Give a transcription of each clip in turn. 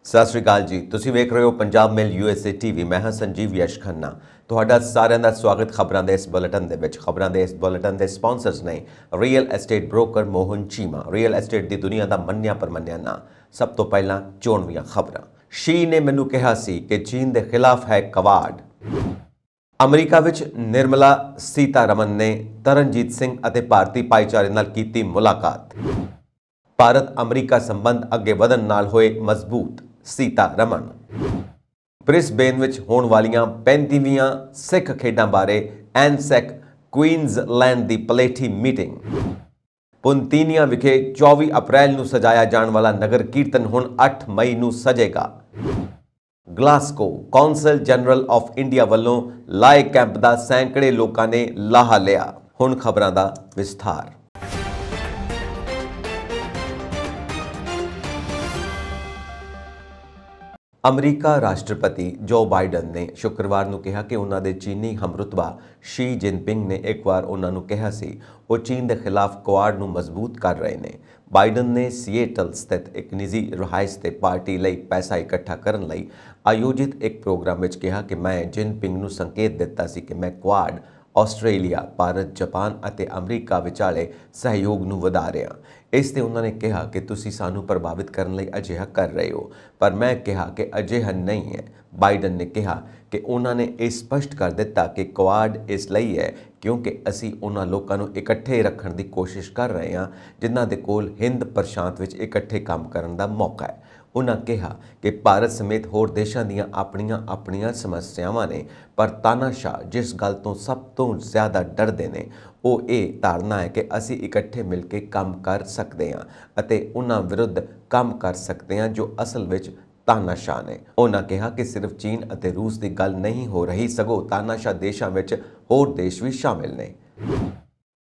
ਸਤਿ ਸ਼੍ਰੀ ਅਕਾਲ ਜੀ। ਤੁਸੀਂ ਵੇਖ ਰਹੇ ਹੋ ਪੰਜਾਬ ਮੇਲ USA TV। ਮੈਂ ਹਾਂ ਸੰਜੀਵ ਯਸ਼ ਖੰਨਾ। ਤੁਹਾਡਾ ਸਾਰਿਆਂ ਦਾ ਸਵਾਗਤ ਖਬਰਾਂ ਦੇ ਇਸ ਬੁਲੇਟਿਨ ਦੇ ਵਿੱਚ। ਖਬਰਾਂ ਦੇ ਇਸ ਬੁਲੇਟਿਨ ਦੇ ਸਪਾਂਸਰਸ ਨੇ real estate broker Mohan Cheema. Real estate ਦੀ ਦੁਨੀਆ ਦਾ ਮੰਨਿਆ ਪਰਮੰਨਿਆ ਨਾਂ। ਸਭ ਤੋਂ ਪਹਿਲਾਂ ਚੋਣਵੀਆਂ ਖਬਰਾਂ। ਸ਼ੀ ਨੇ ਮੈਨੂੰ ਕਿਹਾ ਸੀ ਕਿ ਚੀਨ ਦੇ ਖਿਲਾਫ ਹੈ ਕਵਾੜ। ਅਮਰੀਕਾ ਵਿੱਚ ਨਿਰਮਲਾ ਸੀਤਾਰਮਨ ਨੇ ਤਰਨਜੀਤ ਸਿੰਘ ਅਤੇ ਭਾਰਤੀ ਭਾਈਚਾਰੇ ਨਾਲ ਕੀਤੀ ਮੁਲਾਕਾਤ। ਭਾਰਤ ਅਮਰੀਕਾ ਸੰਬੰਧ ਅੱਗੇ ਵਧਣ ਨਾਲ ਹੋਏ ਮਜ਼ਬੂਤ। ਸੀਤਾਰਮਨ ਬ੍ਰਿਸਬੇਨ ਵਿੱਚ ਹੋਣ ਵਾਲੀਆਂ 35ਵੀਆਂ ਸਿੱਖ ਖੇਡਾਂ ਬਾਰੇ ਐਨਸੈਕ ਕੁਈਨਜ਼ਲੈਂਡ ਦੀ ਪਲੇਠੀ ਮੀਟਿੰਗ। ਪੁੰਤੀਨੀਆ ਵਿਖੇ 24 ਅਪ੍ਰੈਲ ਨੂੰ ਸਜਾਇਆ ਜਾਣ ਵਾਲਾ ਨਗਰ ਕੀਰਤਨ ਹੁਣ 8 ਮਈ ਨੂੰ ਸਜੇਗਾ। Glasgow consul general of India ਵੱਲੋਂ ਲਾਏ ਕੈਂਪ ਦਾ ਸੈਂਕੜੇ ਲੋਕਾਂ ਨੇ ਲਾਹਾ ਲਿਆ। ਹੁਣ ਖਬਰਾਂ ਦਾ ਵਿਸਥਾਰ। ਅਮਰੀਕਾ ਰਾਸ਼ਟਰਪਤੀ ਜੋ ਬਾਈਡਨ ਨੇ ਸ਼ੁੱਕਰਵਾਰ ਨੂੰ ਕਿਹਾ ਕਿ ਉਹਨਾਂ ਦੇ ਚੀਨੀ ਹਮਰੁਤਬਾ ਸ਼ੀ ਜਿਨਪਿੰਗ ਨੇ ਇੱਕ ਵਾਰ ਉਹਨਾਂ ਨੂੰ ਕਿਹਾ ਸੀ ਉਹ ਚੀਨ ਦੇ ਖਿਲਾਫ ਕੁਆਡ ਨੂੰ ਮਜ਼ਬੂਤ ਕਰ ਰਹੇ ਨੇ। ਬਾਈਡਨ ਨੇ ਸੀਏਟਲ ਸਥਿਤ ਇੱਕ ਨਿੱਜੀ ਰਿਹਾਇਸ਼ ਤੇ ਪਾਰਟੀ ਲਈ ਪੈਸਾ ਇਕੱਠਾ ਕਰਨ ਲਈ ਆਯੋਜਿਤ ਇੱਕ ਪ੍ਰੋਗਰਾਮ ਵਿੱਚ ਕਿਹਾ ਕਿ ਮੈਂ ਜਿਨਪਿੰਗ ਨੂੰ ਸੰਕੇਤ ਦਿੱਤਾ ਸੀ ਕਿ ਮੈਂ ਕੁਆਡ ਆਸਟ੍ਰੇਲੀਆ, ਭਾਰਤ, ਜਾਪਾਨ ਅਤੇ ਅਮਰੀਕਾ ਵਿਚਾਲੇ ਸਹਿਯੋਗ ਨੂੰ ਵਧਾ ਰਿਹਾ। ਇਸ ਤੇ ਉਹਨਾਂ ਨੇ ਕਿਹਾ ਕਿ ਤੁਸੀਂ ਸਾਨੂੰ ਪ੍ਰਭਾਵਿਤ ਕਰਨ ਲਈ ਅਜਿਹਾ ਕਰ ਰਹੇ ਹੋ, ਪਰ ਮੈਂ ਕਿਹਾ ਕਿ ਅਜਿਹਾ ਨਹੀਂ ਹੈ। ਬਾਈਡਨ ਨੇ ਕਿਹਾ ਕਿ ਉਹਨਾਂ ਨੇ ਇਹ ਸਪਸ਼ਟ ਕਰ ਦਿੱਤਾ ਕਿ ਕੁਆਡ ਇਸ ਲਈ ਹੈ ਕਿਉਂਕਿ ਅਸੀਂ ਉਹਨਾਂ ਲੋਕਾਂ ਨੂੰ ਇਕੱਠੇ ਰੱਖਣ ਦੀ ਕੋਸ਼ਿਸ਼ ਕਰ ਰਹੇ ਹਾਂ ਜਿਨ੍ਹਾਂ ਦੇ ਕੋਲ ਹਿੰਦ ਪ੍ਰਸ਼ਾਂਤ ਵਿੱਚ ਇਕੱਠੇ ਕੰਮ ਕਰਨ ਦਾ ਮੌਕਾ ਹੈ। ਉਹਨਾਂ ਕਿਹਾ ਕਿ ਭਾਰਤ ਸਮੇਤ ਹੋਰ ਦੇਸ਼ਾਂ ਦੀਆਂ ਆਪਣੀਆਂ ਸਮੱਸਿਆਵਾਂ ਨੇ, ਪਰ ਤਾਨਾਸ਼ਾਹ ਜਿਸ ਗੱਲ ਤੋਂ ਸਭ ਤੋਂ ਜ਼ਿਆਦਾ ਡਰਦੇ ਨੇ ਉਹ ਇਹ ਧਾਰਨਾ ਹੈ ਕਿ ਅਸੀਂ ਇਕੱਠੇ ਮਿਲ ਕੇ ਕੰਮ ਕਰ ਸਕਦੇ ਹਾਂ ਅਤੇ ਉਹਨਾਂ ਵਿਰੁੱਧ ਕੰਮ ਕਰ ਸਕਦੇ ਹਾਂ ਜੋ ਅਸਲ ਵਿੱਚ ਤਾਨਾਸ਼ਾਹ ਨੇ। ਉਹਨਾਂ ਕਿਹਾ ਕਿ ਸਿਰਫ ਚੀਨ ਅਤੇ ਰੂਸ ਦੀ ਗੱਲ ਨਹੀਂ ਹੋ ਰਹੀ, ਸਗੋਂ ਤਾਨਾਸ਼ਾਹ ਦੇਸ਼ਾਂ ਵਿੱਚ ਹੋਰ ਦੇਸ਼ ਵੀ ਸ਼ਾਮਿਲ ਨੇ।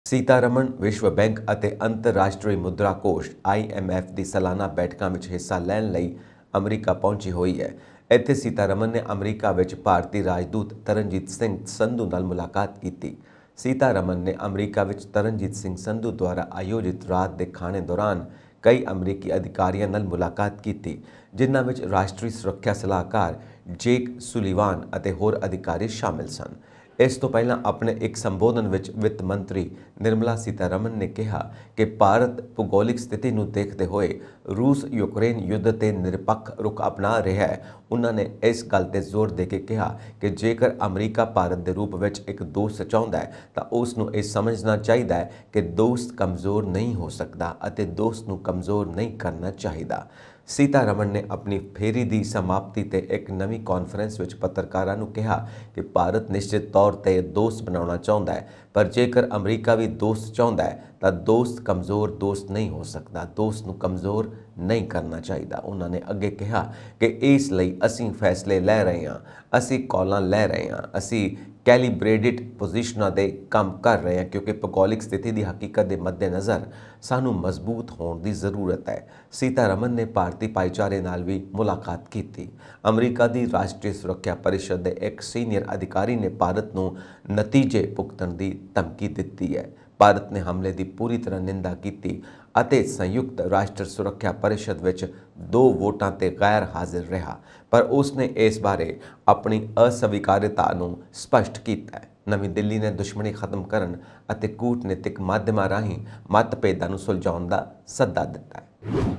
ਸੀਤਾਰਮਨ ਵਿਸ਼ਵ ਬੈਂਕ ਅਤੇ ਅੰਤਰਰਾਸ਼ਟਰੀ ਮੁਦਰਾ ਕੋਸ਼ IMF ਦੀ ਸਾਲਾਨਾ ਬੈਠਕਾਂ ਵਿੱਚ ਹਿੱਸਾ ਲੈਣ ਲਈ ਅਮਰੀਕਾ ਪਹੁੰਚੀ ਹੋਈ ਹੈ। ਇੱਥੇ ਸੀਤਾਰਮਨ ਨੇ ਅਮਰੀਕਾ ਵਿੱਚ ਭਾਰਤੀ ਰਾਜਦੂਤ ਤਰਨਜੀਤ ਸਿੰਘ ਸੰਧੂ ਨਾਲ ਮੁਲਾਕਾਤ ਕੀਤੀ। ਸੀਤਾਰਮਨ ਨੇ ਅਮਰੀਕਾ ਵਿੱਚ ਤਰਨਜੀਤ ਸਿੰਘ ਸੰਧੂ ਦੁਆਰਾ ਆਯੋਜਿਤ ਰਾਤ ਦੇ ਖਾਣੇ ਦੌਰਾਨ ਕਈ ਅਮਰੀਕੀ ਅਧਿਕਾਰੀਆਂ ਨਾਲ ਮੁਲਾਕਾਤ ਕੀਤੀ, ਜਿਨ੍ਹਾਂ ਵਿੱਚ ਰਾਸ਼ਟਰੀ ਸੁਰੱਖਿਆ ਸਲਾਹਕਾਰ ਜੇਕ ਸੁਲੀਵਾਨ ਅਤੇ ਹੋਰ ਅਧਿਕਾਰੀ ਸ਼ਾਮਿਲ ਸਨ। ਇਸ ਤੋਂ ਪਹਿਲਾਂ ਆਪਣੇ ਇੱਕ ਸੰਬੋਧਨ ਵਿੱਚ ਵਿੱਤ ਮੰਤਰੀ ਨਿਰਮਲਾ ਸੀਤਾਰਮਨ ਨੇ ਕਿਹਾ ਕਿ ਭਾਰਤ ਭੂਗੋਲਿਕ ਸਥਿਤੀ ਨੂੰ ਦੇਖਦੇ ਹੋਏ ਰੂਸ ਯੂਕਰੇਨ ਯੁੱਧ ਤੇ ਨਿਰਪੱਖ ਰੁਖ ਅਪਣਾ ਰਿਹਾ ਹੈ। ਉਹਨਾਂ ਨੇ ਇਸ ਗੱਲ ਤੇ ਜ਼ੋਰ ਦੇ ਕੇ ਕਿਹਾ ਕਿ ਜੇਕਰ ਅਮਰੀਕਾ ਭਾਰਤ ਦੇ ਰੂਪ ਵਿੱਚ ਇੱਕ ਦੋਸਤ ਚਾਹੁੰਦਾ ਹੈ ਤਾਂ ਉਸ ਨੂੰ ਇਹ ਸਮਝਣਾ ਚਾਹੀਦਾ ਹੈ ਕਿ ਦੋਸਤ ਕਮਜ਼ੋਰ ਨਹੀਂ ਹੋ ਸਕਦਾ ਅਤੇ ਦੋਸਤ ਨੂੰ ਕਮਜ਼ੋਰ ਨਹੀਂ ਕਰਨਾ ਚਾਹੀਦਾ। ਸੀਤਾਰਮਨ ਨੇ ਆਪਣੀ ਫੇਰੀ ਦੀ ਸਮਾਪਤੀ ਤੇ ਇੱਕ ਨਵੀਂ ਕਾਨਫਰੰਸ ਵਿੱਚ ਪੱਤਰਕਾਰਾਂ ਨੂੰ ਕਿਹਾ ਕਿ ਭਾਰਤ ਨਿਸ਼ਚਿਤ ਤੌਰ ਤੇ ਦੋਸਤ ਬਣਾਉਣਾ ਚਾਹੁੰਦਾ ਹੈ, ਪਰ ਜੇਕਰ ਅਮਰੀਕਾ ਵੀ ਦੋਸਤ ਚਾਹੁੰਦਾ ਹੈ ਤਾਂ ਦੋਸਤ ਕਮਜ਼ੋਰ ਦੋਸਤ ਨਹੀਂ ਹੋ ਸਕਦਾ। ਦੋਸਤ ਨੂੰ ਕਮਜ਼ੋਰ ਨਹੀਂ ਕਰਨਾ ਚਾਹੀਦਾ। ਉਹਨਾਂ ਨੇ ਅੱਗੇ ਕਿਹਾ ਕਿ ਇਸ ਲਈ ਅਸੀਂ ਫੈਸਲੇ ਲੈ ਰਹੇ ਹਾਂ, ਅਸੀਂ ਕਾਲਾਂ ਲੈ ਰਹੇ ਹਾਂ, ਅਸੀਂ ਕੈਲੀਬ੍ਰੇਟਡ ਪੋਜੀਸ਼ਨਾਂ ਦੇ ਕੰਮ ਕਰ ਰਹੇ ਹਾਂ ਕਿਉਂਕਿ ਭੂਗੋਲਿਕ ਸਥਿਤੀ ਦੀ ਹਕੀਕਤ ਦੇ ਮੱਦੇਨਜ਼ਰ ਸਾਨੂੰ ਮਜ਼ਬੂਤ ਹੋਣ ਦੀ ਜ਼ਰੂਰਤ ਹੈ। ਸੀਤਾਰਮਨ ਨੇ ਭਾਰਤੀ ਭਾਈਚਾਰੇ ਨਾਲ ਵੀ ਮੁਲਾਕਾਤ ਕੀਤੀ। ਅਮਰੀਕਾ ਦੀ ਰਾਸ਼ਟਰੀ ਸੁਰੱਖਿਆ ਪਰਿਸ਼ਦ ਦੇ ਇੱਕ ਸੀਨੀਅਰ ਅਧਿਕਾਰੀ ਨੇ ਭਾਰਤ ਨੂੰ ਨਤੀਜੇ ਭੁਗਤਣ ਦੀ ਧਮਕੀ ਦਿੱਤੀ ਹੈ। ਭਾਰਤ ਨੇ ਹਮਲੇ ਦੀ ਪੂਰੀ ਤਰ੍ਹਾਂ ਨਿੰਦਾ ਕੀਤੀ ਅਤੇ ਸੰਯੁਕਤ ਰਾਸ਼ਟਰ ਸੁਰੱਖਿਆ ਪਰਿਸ਼ਦ ਵਿੱਚ 2 ਵੋਟਾਂ ਤੇ ਗੈਰ ਹਾਜ਼ਰ ਰਿਹਾ, ਪਰ ਉਸ ਨੇ ਇਸ ਬਾਰੇ ਆਪਣੀ ਅਸਵੀਕਾਰਤਾ ਨੂੰ ਸਪਸ਼ਟ ਕੀਤਾ ਹੈ। ਨਵੀਂ ਦਿੱਲੀ ਨੇ ਦੁਸ਼ਮਣੀ ਖਤਮ ਕਰਨ ਅਤੇ ਕੂਟਨੀਤਿਕ ਮਾਧਿਅਮਾਂ ਰਾਹੀਂ ਮਤਭੇਦਾਂ ਨੂੰ ਸੁਲਝਾਉਣ ਦਾ ਸੱਦਾ ਦਿੱਤਾ ਹੈ।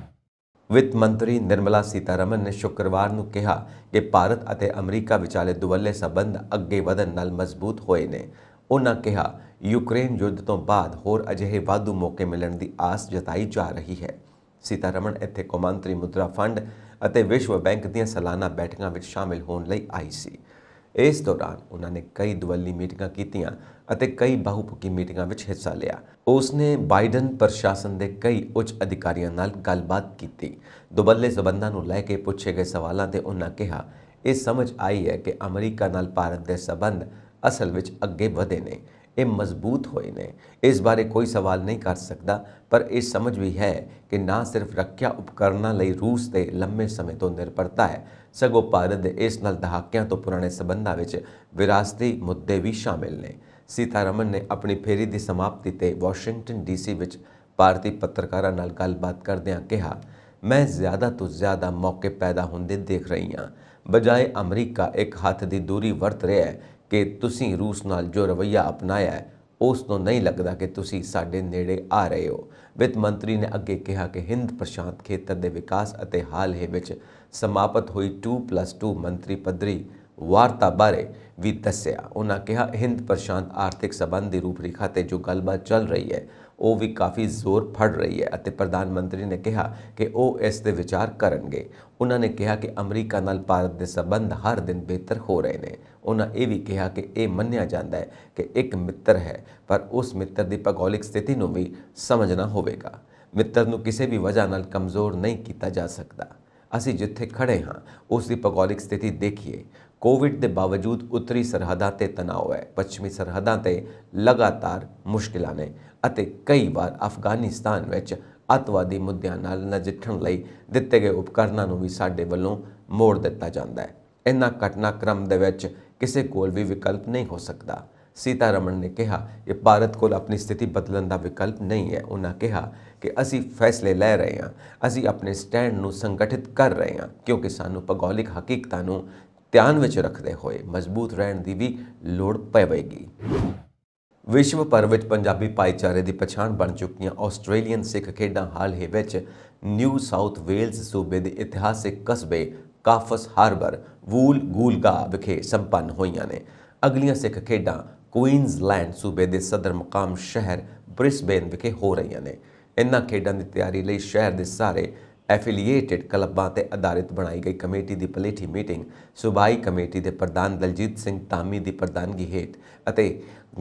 ਵਿੱਤ ਮੰਤਰੀ ਨਿਰਮਲਾ ਸੀਤਾਰਮਨ ਨੇ ਸ਼ੁੱਕਰਵਾਰ ਨੂੰ ਕਿਹਾ ਕਿ ਭਾਰਤ ਅਤੇ ਅਮਰੀਕਾ ਵਿਚਾਲੇ ਦੁਵੱਲੇ ਸੰਬੰਧ ਅੱਗੇ ਵਧਣ ਨਾਲ ਮਜ਼ਬੂਤ ਹੋਏ ਨੇ। ਉਹਨਾਂ ਕਿਹਾ ਯੂਕਰੇਨ ਯੁੱਧ ਤੋਂ ਬਾਅਦ ਹੋਰ ਅਜਿਹੇ ਵਾਧੂ ਮੌਕੇ ਮਿਲਣ ਦੀ ਆਸ ਜਤਾਈ ਜਾ ਰਹੀ ਹੈ। ਸੀਤਾਰਮਨ ਇੱਥੇ ਕੌਮਾਂਤਰੀ ਮੁਦਰਾ ਫੰਡ ਅਤੇ ਵਿਸ਼ਵ ਬੈਂਕ ਦੀਆਂ ਸਾਲਾਨਾ ਬੈਠਕਾਂ ਵਿੱਚ ਸ਼ਾਮਿਲ ਹੋਣ ਲਈ ਆਈ ਸੀ। ਇਸ ਦੌਰਾਨ ਉਹਨਾਂ ਨੇ ਕਈ ਦੁਵੱਲੀ ਮੀਟਿੰਗਾਂ ਕੀਤੀਆਂ ਅਤੇ ਕਈ ਬਹੁਪੱਖੀ ਮੀਟਿੰਗਾਂ ਵਿੱਚ ਹਿੱਸਾ ਲਿਆ। ਉਸ ਨੇ ਬਾਈਡਨ ਪ੍ਰਸ਼ਾਸਨ ਦੇ ਕਈ ਉੱਚ ਅਧਿਕਾਰੀਆਂ ਨਾਲ ਗੱਲਬਾਤ ਕੀਤੀ। ਦੁਵੱਲੇ ਸਬੰਧਾਂ ਨੂੰ ਲੈ ਕੇ ਪੁੱਛੇ ਗਏ ਸਵਾਲਾਂ ਤੇ ਉਹਨਾਂ ਕਿਹਾ ਇਹ ਸਮਝ ਆਈ ਹੈ ਕਿ ਅਮਰੀਕਾ ਨਾਲ ਭਾਰਤ ਦੇ ਸਬੰਧ ਅਸਲ ਵਿੱਚ ਅੱਗੇ ਵਧੇ ਨੇ, ਇਹ ਮਜ਼ਬੂਤ ਹੋਏ ਨੇ। ਇਸ ਬਾਰੇ ਕੋਈ ਸਵਾਲ ਨਹੀਂ ਕਰ ਸਕਦਾ, ਪਰ ਇਹ ਸਮਝ ਵੀ ਹੈ ਕਿ ਨਾ ਸਿਰਫ ਰੱਖਿਆ ਉਪਕਰਨਾਂ ਲਈ ਰੂਸ ਤੇ ਲੰਮੇ ਸਮੇਂ ਤੋਂ ਨਿਰਭਰਤਾ ਹੈ, ਸਗੋਂ ਭਾਰਤ ਦੇ ਇਸ ਨਾਲ ਦਹਾਕਿਆਂ ਤੋਂ ਪੁਰਾਣੇ ਸਬੰਧਾਂ ਵਿੱਚ ਵਿਰਾਸਤੀ ਮੁੱਦੇ ਵੀ ਸ਼ਾਮਿਲ ਨੇ। ਸੀਤਾਰਮਨ ਨੇ ਆਪਣੀ ਫੇਰੀ ਦੀ ਸਮਾਪਤੀ ਤੇ ਵਾਸ਼ਿੰਗਟਨ DC ਵਿੱਚ ਭਾਰਤੀ ਪੱਤਰਕਾਰਾਂ ਨਾਲ ਗੱਲਬਾਤ ਕਰਦਿਆਂ ਕਿਹਾ मैं ज़्यादा तो ज़्यादा मौके पैदा ਹੁੰਦੇ देख रही हाँ। बजाए अमरीका एक हੱਥ ਦੀ ਦੂਰੀ ਵਰਤ ਰਿਹਾ ਹੈ ਕਿ ਤੁਸੀਂ रूस ਨਾਲ जो रवैया अपनाया है ਉਸ ਤੋਂ नहीं लगता कि ਤੁਸੀਂ ਸਾਡੇ ਨੇੜੇ आ रहे हो। ਵਿੱਤ ਮੰਤਰੀ ਨੇ ਅੱਗੇ ਕਿਹਾ ਕਿ ਹਿੰਦ ਪ੍ਰਸ਼ਾਂਤ ਖੇਤਰ ਦੇ ਵਿਕਾਸ ਅਤੇ ਹਾਲ ਹੀ ਵਿੱਚ ਸਮਾਪਤ ਹੋਈ 2+2 ਮੰਤਰੀ ਪੱਧਰੀ ਵਾਰਤਾ ਬਾਰੇ ਵੀ ਦੱਸਿਆ। ਉਹਨਾਂ ਕਿਹਾ ਹਿੰਦ ਪ੍ਰਸ਼ਾਂਤ ਆਰਥਿਕ ਸੰਬੰਧ ਦੀ ਰੂਪਰੇਖਾ ਤੇ ਜੋ ਗੱਲਬਾਤ ਚੱਲ ਰਹੀ ਹੈ ਉਹ ਵੀ ਕਾਫੀ ਜ਼ੋਰ ਫੜ ਰਹੀ ਹੈ ਅਤੇ ਪ੍ਰਧਾਨ ਮੰਤਰੀ ਨੇ ਕਿਹਾ ਕਿ ਉਹ ਇਸ ਤੇ ਵਿਚਾਰ ਕਰਨਗੇ। ਉਹਨਾਂ ਨੇ ਕਿਹਾ ਕਿ ਅਮਰੀਕਾ ਨਾਲ ਭਾਰਤ ਦੇ ਸੰਬੰਧ ਹਰ ਦਿਨ ਬਿਹਤਰ ਹੋ ਰਹੇ ਨੇ। ਉਹਨਾਂ ਇਹ ਵੀ ਕਿਹਾ ਕਿ ਇਹ ਮੰਨਿਆ ਜਾਂਦਾ ਹੈ ਕਿ ਇੱਕ ਮਿੱਤਰ ਹੈ ਪਰ ਉਸ ਮਿੱਤਰ ਦੀ ਭੂਗੋਲਿਕ ਸਥਿਤੀ ਨੂੰ ਵੀ ਸਮਝਣਾ ਹੋਵੇਗਾ। ਮਿੱਤਰ ਨੂੰ ਕਿਸੇ ਵੀ ਵਜ੍ਹਾ ਨਾਲ ਕਮਜ਼ੋਰ ਨਹੀਂ ਕੀਤਾ ਜਾ ਸਕਦਾ। ਅਸੀਂ ਜਿੱਥੇ ਖੜੇ ਹਾਂ ਉਸ ਦੀ ਭੂਗੋਲਿਕ ਸਥਿਤੀ ਦੇਖੀਏ। ਕੋਵਿਡ ਦੇ ਬਾਵਜੂਦ ਉੱਤਰੀ ਸਰਹੱਦਾਂ ਤੇ ਤਣਾਅ ਹੈ, ਪੱਛਮੀ ਸਰਹੱਦਾਂ ਤੇ ਲਗਾਤਾਰ ਮੁਸ਼ਕਿਲਾਂ ਨੇ ਅਤੇ ਕਈ ਵਾਰ ਅਫਗਾਨਿਸਤਾਨ ਵਿੱਚ ਅੱਤਵਾਦੀ ਮੁੱਦਿਆਂ ਨਾਲ ਨਜਿੱਠਣ ਲਈ ਦਿੱਤੇ ਗਏ ਉਪਕਰਨਾਂ ਨੂੰ ਵੀ ਸਾਡੇ ਵੱਲੋਂ ਮੋੜ ਦਿੱਤਾ ਜਾਂਦਾ ਹੈ। ਇਹਨਾਂ ਘਟਨਾਕ੍ਰਮ ਦੇ ਵਿੱਚ ਕਿਸੇ ਕੋਲ ਵੀ ਵਿਕਲਪ ਨਹੀਂ ਹੋ ਸਕਦਾ। सीतारमण ने कहा कि भारत को अपनी स्थिति बदलने का विकल्प नहीं है। उन्होंने कहा कि असी फैसले लै रहे हैं, असी अपने स्टैंड को संगठित कर रहे हैं क्योंकि सानू भूगोलिक हकीकतां नू ध्यान विच रखते हुए मजबूत रहने की भी लोड़ पवेगी। विश्व भर में पंजाबी भाईचारे की पछाण बन चुकियां आस्ट्रेलियन सिख खेडां हाल ही विच न्यू साउथ वेल्स सूबे के इतिहासिक कस्बे काफस हार्बर वूलगूलगा विखे संपन्न होईयां ने। अगलियां सिख खेडां क्वीनसलैंड सूबे के सदर मुकाम शहर ब्रिस्बेन विखे हो रही ने। इन्हां खेडां की तैयारी लई शहर के सारे एफिलीएटेड क्लबां ते आधारित बनाई गई कमेटी की पलेठी मीटिंग सूबाई कमेटी के प्रधान दलजीत सिंह धामी की प्रधानगी हेठ अते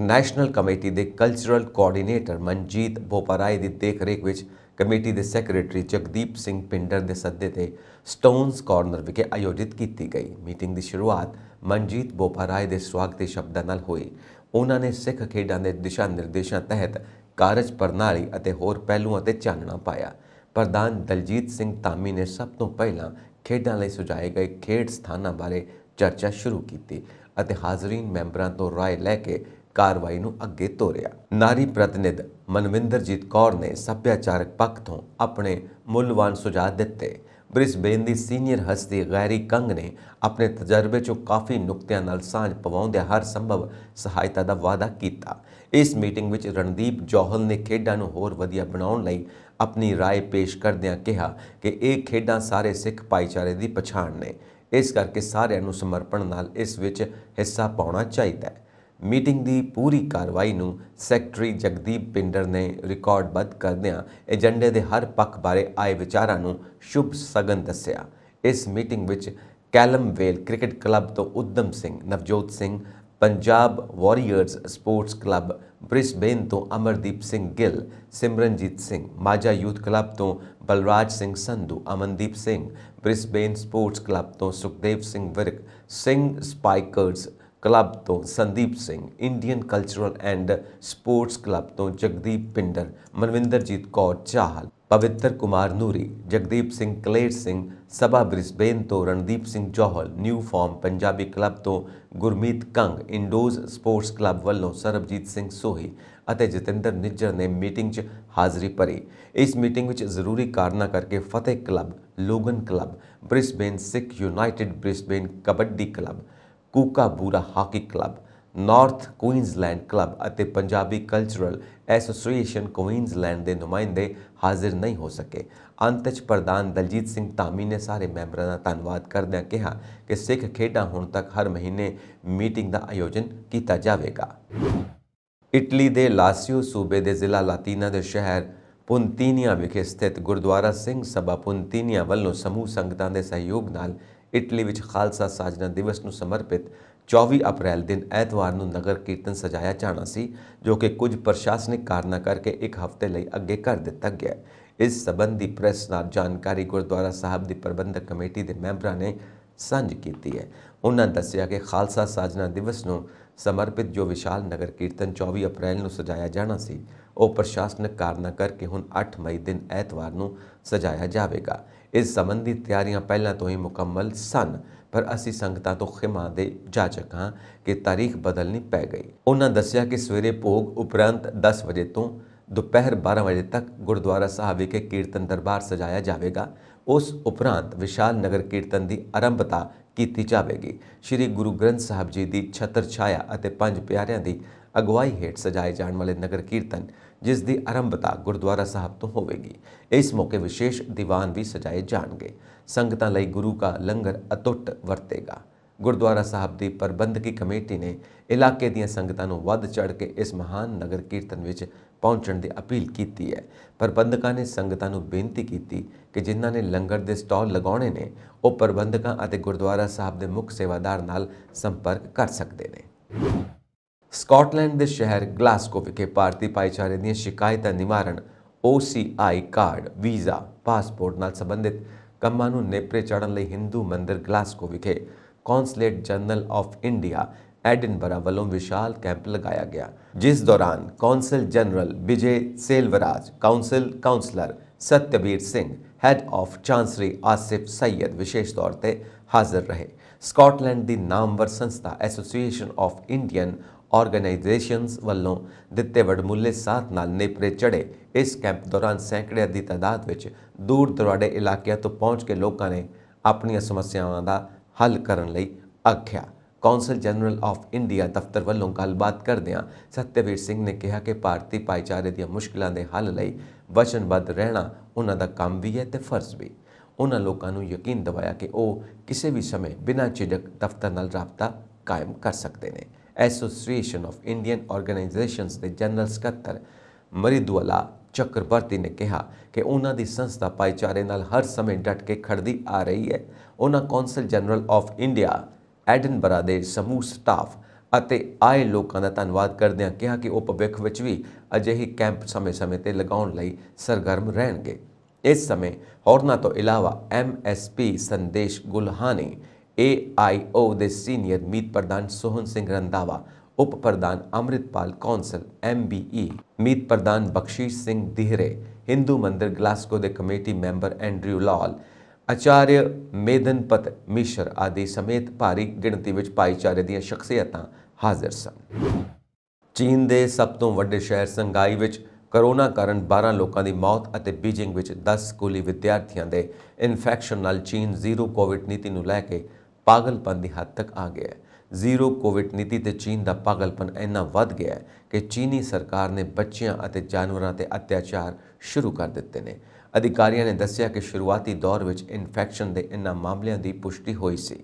नैशनल कमेटी के कल्चरल कोआर्डीनेटर मनजीत बोपाराय की देखरेख विच कमेटी के सैक्रटरी जगदीप सिंह पिंडर के सद्दे ते स्टोन्स कॉर्नर विखे आयोजित की गई। मीटिंग की शुरुआत मनजीत बोपाराय के स्वागती शब्दों नाल हुई। उन्होंने सिख खेडां के दिशा निर्देशों तहत कारज प्रणाली और होर पहलुओं ते चानना पाया। प्रधान दलजीत सिंह धामी ने सब तो पहला खेडां लई सुझाए गए खेड स्थानां बारे चर्चा शुरू की और हाज़रीन मैंबरां तो राय लैके कार्रवाई नूं अगे तोरिया। नारी प्रतिनिध मनविंदरजीत कौर ने सभ्याचारक पक्ष तो अपने मुल्यवान सुझाव दिते। ब्रिस्बेन की सीनियर हस्ती गैरी कंग ने अपने तजर्बे चों काफ़ी नुकतिਆਂ ਨਾਲ ਸਾਂਝ ਪਵਾਉਂਦਿਆਂ हर संभव सहायता का वादा किया। इस मीटिंग में रणदीप जौहल ने खेडां नूं होर वधिया बनाउण लई अपनी राय पेश करदिआं कहा कि ये खेडां सारे सिख भाईचारे की पछाण ने, इस करके सारिਆਂ ਨੂੰ समर्पण नाल इस विच हिस्सा पाउणा चाहीदा है। मीटिंग की पूरी कार्रवाई नूं सैक्रटरी जगदीप पिंडर ने रिकॉर्डबद्ध करदिआं एजेंडे के हर पक्ष बारे आए विचारां नूं शुभ सगन दस्सिया। इस मीटिंग विच कैलम वेल क्रिकेट क्लब तो उद्यम Singh, Navjot Singh, Punjab warriors sports club Brisbane तो अमरदीप सिंह गिल, सिमरनजीत सिंह, माजा यूथ क्लब तो Balraj Singh Sandhu, Amandeep Singh, Brisbane sports club तो सुखदेव सिंह विर्क, सिंह स्पाइकर्स क्लब तो Sandeep Singh, Indian cultural and sports club तो जगदीप पिंडर, मनविंदरजीत कौर चाहल, पवित्र कुमार नूरी, जगदीप सिंह कलेर सिंह, सभा ब्रिस्बेन तो Randeep Singh Johal, New Farm Punjabi club तो Gurmeet Kang, Indos sports club वालों सरबजीत सिंह सोही और जतिंदर निज्जर ने मीटिंग च हाज़री भरी। इस मीटिंग में जरूरी कारणा करके Fateh club, Logan club, Brisbane Sikh United, Brisbane kabaddi club, Kookaburra hockey club, North Queensland club और पंजाबी कल्चरल एसोसीएशन क्वीनसलैंड के नुमाइंदे हाजिर नहीं हो सके। अंत च प्रधान दलजीत सिंह धामी ने सारे मैंबरों का धन्यवाद करदिआं कहा कि सिख खेडां हुण तक हर महीने मीटिंग का आयोजन किया जाएगा। इटली के लासियो सूबे के जिला लातीना के शहर पुंतीनिया विखे स्थित गुरुद्वारा सिंह सभा पुंतीनिया वालों समूह संगतां के सहयोग नाल इटली विच खालसा साजना दिवस नूं समर्पित 24 अप्रैल दिन ऐतवार नूं नगर कीर्तन सजाया जाना सी, जो कि कुछ प्रशासनिक कारणों करके एक हफ्ते लई अगे कर दिता गया। इस संबंधी प्रेस नाल जानकारी गुरुद्वारा साहब की प्रबंधक कमेटी के मैंबरां ने सांझी की है। उन्होंने दस्सिया कि खालसा साजना दिवस नूं समर्पित जो विशाल नगर कीर्तन 24 अप्रैल नूं सजाया जाना सी, वो प्रशासनिक कारणों करके हुण 8 मई दिन ऐतवार नूं सजाया जाएगा। इस संबंधी तैयारियां पहला तो ही मुकम्मल सन, पर असी संगतां तो खिमा दे जाचक हाँ कि तारीख बदलनी पै गई। उन्होंने दस्सिया कि सवेरे भोग उपरंत 10 बजे तो दोपहर 12 ਵਜੇ ਤੱਕ ਗੁਰਦੁਆਰਾ ਸਾਹਿਬ ਵਿਖੇ ਕੀਰਤਨ ਦਰਬਾਰ ਸਜਾਇਆ ਜਾਵੇਗਾ। ਉਸ ਉਪਰੰਤ ਵਿਸ਼ਾਲ ਨਗਰ ਕੀਰਤਨ ਦੀ ਆਰੰਭਤਾ ਕੀਤੀ ਜਾਵੇਗੀ। ਸ਼੍ਰੀ ਗੁਰੂ ਗ੍ਰੰਥ ਸਾਹਿਬ ਜੀ ਦੀ ਛਤਰ ਛਾਇਆ ਅਤੇ ਪੰਜ ਪਿਆਰਿਆਂ ਦੀ ਅਗਵਾਈ ਹੇਠ ਸਜਾਏ ਜਾਣ ਵਾਲੇ ਨਗਰ ਕੀਰਤਨ ਜਿਸ ਦੀ ਆਰੰਭਤਾ ਗੁਰਦੁਆਰਾ ਸਾਹਿਬ ਤੋਂ ਹੋਵੇਗੀ। ਇਸ ਮੌਕੇ ਵਿਸ਼ੇਸ਼ ਦੀਵਾਨ ਵੀ ਸਜਾਏ ਜਾਣਗੇ। ਸੰਗਤਾਂ ਲਈ ਗੁਰੂ ਕਾ ਲੰਗਰ ਅਤੁੱਟ ਵਰਤੇਗਾ। ਗੁਰਦੁਆਰਾ ਸਾਹਿਬ ਦੀ ਪ੍ਰਬੰਧਕੀ ਕਮੇਟੀ ਨੇ ਇਲਾਕੇ ਦੀਆਂ ਸੰਗਤਾਂ ਨੂੰ ਵੱਧ ਚੜ੍ਹ ਕੇ ਇਸ ਮਹਾਨ ਨਗਰ ਕੀਰਤਨ ਵਿੱਚ ਪਹੁੰਚਣ ਦੀ ਅਪੀਲ ਕੀਤੀ ਹੈ। ਪ੍ਰਬੰਧਕਾਂ ਨੇ ਸੰਗਤਾਂ ਨੂੰ ਬੇਨਤੀ ਕੀਤੀ ਕਿ ਜਿਨ੍ਹਾਂ ਨੇ ਲੰਗਰ ਦੇ ਸਟਾਲ ਲਗਾਉਣੇ ਨੇ ਉਹ ਪ੍ਰਬੰਧਕਾਂ ਅਤੇ ਗੁਰਦੁਆਰਾ ਸਾਹਿਬ ਦੇ ਮੁੱਖ ਸੇਵਾਦਾਰ ਨਾਲ ਸੰਪਰਕ ਕਰ ਸਕਦੇ ਨੇ। ਸਕਾਟਲੈਂਡ ਦੇ ਸ਼ਹਿਰ ਗਲਾਸਗੋ ਵਿਖੇ ਭਾਰਤੀ ਭਾਈਚਾਰੇ ਦੀਆਂ ਸ਼ਿਕਾਇਤਾਂ ਨਿਵਾਰਨ OCI ਕਾਰਡ, ਵੀਜ਼ਾ, ਪਾਸਪੋਰਟ ਨਾਲ ਸੰਬੰਧਿਤ ਕੰਮਾਂ ਨੂੰ ਨੇਪਰੇ ਚਾੜ੍ਹਨ ਲਈ ਹਿੰਦੂ ਮੰਦਿਰ ਗਲਾਸਗੋ ਵਿਖੇ consulate general of India Edinburgh ਵੱਲੋਂ ਵਿਸ਼ਾਲ ਕੈਂਪ ਲਗਾਇਆ ਗਿਆ, ਜਿਸ ਦੌਰਾਨ consul general Vijay Selvaraj, counsellor Satyaveer Singh, head of chancery Asif Syed ਵਿਸ਼ੇਸ਼ ਤੌਰ ਤੇ ਹਾਜ਼ਰ ਰਹੇ। ਸਕਾਟਲੈਂਡ ਦੀ ਨਾਮਵਰ ਸੰਸਥਾ ਐਸੋਸੀਏਸ਼ਨ ਆਫ ਇੰਡੀਅਨ ਆਰਗੇਨਾਈਜੇਸ਼ਨਸ ਵੱਲੋਂ ਦਿੱਤੇ ਵਡਮੁੱਲੇ ਸਾਥ ਨਾਲ ਨੇਪਰੇ ਚੜ੍ਹੇ ਇਸ ਕੈਂਪ ਦੌਰਾਨ ਸੈਂਕੜਿਆਂ ਦੀ ਤਾਦਾਦ ਵਿੱਚ ਦੂਰ ਦੁਰਾਡੇ ਇਲਾਕਿਆਂ ਤੋਂ ਪਹੁੰਚ ਕੇ ਲੋਕਾਂ ਨੇ ਆਪਣੀਆਂ ਸਮੱਸਿਆਵਾਂ ਦਾ ਹੱਲ ਕਰਨ ਲਈ ਆਖਿਆ। ਕੌਂਸਲ ਜਨਰਲ ਆਫ ਇੰਡੀਆ ਦਫ਼ਤਰ ਵੱਲੋਂ ਗੱਲਬਾਤ ਕਰਦਿਆਂ ਸਤਯਵੀਰ ਸਿੰਘ ਨੇ ਕਿਹਾ ਕਿ ਭਾਰਤੀ ਭਾਈਚਾਰੇ ਦੀਆਂ ਮੁਸ਼ਕਿਲਾਂ ਦੇ ਹੱਲ ਲਈ ਵਚਨਬੱਧ ਰਹਿਣਾ ਉਹਨਾਂ ਦਾ ਕੰਮ ਵੀ ਹੈ ਤੇ ਫਰਜ਼ ਵੀ। ਉਹਨਾਂ ਲੋਕਾਂ ਨੂੰ ਯਕੀਨ ਦਿਵਾਇਆ ਕਿ ਉਹ ਕਿਸੇ ਵੀ ਸਮੇਂ ਬਿਨਾਂ ਝਿਜਕ ਦਫ਼ਤਰ ਨਾਲ ਰਾਬਤਾ ਕਾਇਮ ਕਰ ਸਕਦੇ ਨੇ। ਐਸੋਸੀਏਸ਼ਨ ਆਫ ਇੰਡੀਅਨ ਆਰਗੇਨਾਈਜੇਸ਼ਨਸ ਦੇ ਜਨਰਲ ਸਕੱਤਰ ਮਰਿਦੁਆਲਾ ਚੱਕਰਵਰਤੀ ਨੇ ਕਿਹਾ ਕਿ ਉਹਨਾਂ ਦੀ ਸੰਸਥਾ ਭਾਈਚਾਰੇ ਨਾਲ ਹਰ ਸਮੇਂ ਡਟ ਕੇ ਖੜਦੀ ਆ ਰਹੀ ਹੈ। ਉਹਨਾਂ council general of India Edinburgh ਦੇ ਸਮੂਹ ਸਟਾਫ ਅਤੇ ਆਏ ਲੋਕਾਂ ਦਾ ਧੰਨਵਾਦ ਕਰਦਿਆਂ ਕਿਹਾ ਕਿ ਉਹ ਭਵਿੱਖ ਵਿੱਚ ਵੀ ਅਜਿਹੇ ਕੈਂਪ ਸਮੇਂ-ਸਮੇਂ ਤੇ ਲਗਾਉਣ ਲਈ ਸਰਗਰਮ ਰਹਿਣਗੇ। ਇਸ ਸਮੇਂ ਹੋਰਨਾਂ ਤੋਂ ਇਲਾਵਾ MSP ਸੰਦੇਸ਼ ਗੁਲਹਾਨੀ, AIO ਦੇ ਸੀਨੀਅਰ ਮੀਤ ਪ੍ਰਧਾਨ ਸੋਹਨ ਸਿੰਘ ਰੰਧਾਵਾ, ਉਪ ਪ੍ਰਧਾਨ ਅੰਮ੍ਰਿਤਪਾਲ ਕੌਂਸਲ MBE, ਮੀਤ ਪ੍ਰਧਾਨ ਬਖਸ਼ੀਸ਼ ਸਿੰਘ ਦਿਹਰੇ, ਹਿੰਦੂ ਮੰਦਿਰ ਗਲਾਸਗੋ ਦੇ ਕਮੇਟੀ ਮੈਂਬਰ ਐਂਡਰਿਊ ਲਾਲ, ਆਚਾर्य ਮੇਦਨਪਤ ਮਿਸ਼ਰ ਆਦਿ ਸਮੇਤ ਭਾਰੀ ਗਿਣਤੀ ਵਿੱਚ ਭਾਈਚਾਰੇ ਦੀਆਂ ਸ਼ਖਸੀਅਤਾਂ ਹਾਜ਼ਰ ਸਨ। ਚੀਨ ਦੇ ਸਭ ਤੋਂ ਵੱਡੇ ਸ਼ਹਿਰ ਸੰਘਾਈ ਵਿੱਚ ਕਰੋਨਾ ਕਾਰਨ 12 ਲੋਕਾਂ ਦੀ ਮੌਤ ਅਤੇ ਬੀਜਿੰਗ ਵਿੱਚ 10 ਸਕੂਲੀ ਵਿਦਿਆਰਥੀਆਂ ਦੇ ਇਨਫੈਕਸ਼ਨ ਨਾਲ ਚੀਨ ਜ਼ੀਰੋ ਕੋਵਿਡ ਨੀਤੀ ਨੂੰ ਲੈ ਕੇ ਪਾਗਲਪਨ ਦੀ ਹੱਦ ਤੱਕ ਆ ਗਿਆ ਹੈ। ਜ਼ੀਰੋ ਕੋਵਿਡ ਨੀਤੀ ਤੇ ਚੀਨ ਦਾ ਪਾਗਲਪਨ ਇੰਨਾ ਵੱਧ ਗਿਆ ਹੈ ਕਿ ਚੀਨੀ ਸਰਕਾਰ ਨੇ ਬੱਚਿਆਂ ਅਤੇ ਜਾਨਵਰਾਂ ਤੇ ਅਤਿਆਚਾਰ ਸ਼ੁਰੂ ਕਰ ਦਿੱਤੇ ਨੇ। ਅਧਿਕਾਰੀਆਂ ਨੇ ਦੱਸਿਆ ਕਿ ਸ਼ੁਰੂਆਤੀ ਦੌਰ ਵਿੱਚ ਇਨਫੈਕਸ਼ਨ ਦੇ ਇਨ੍ਹਾਂ ਮਾਮਲਿਆਂ ਦੀ ਪੁਸ਼ਟੀ ਹੋਈ ਸੀ।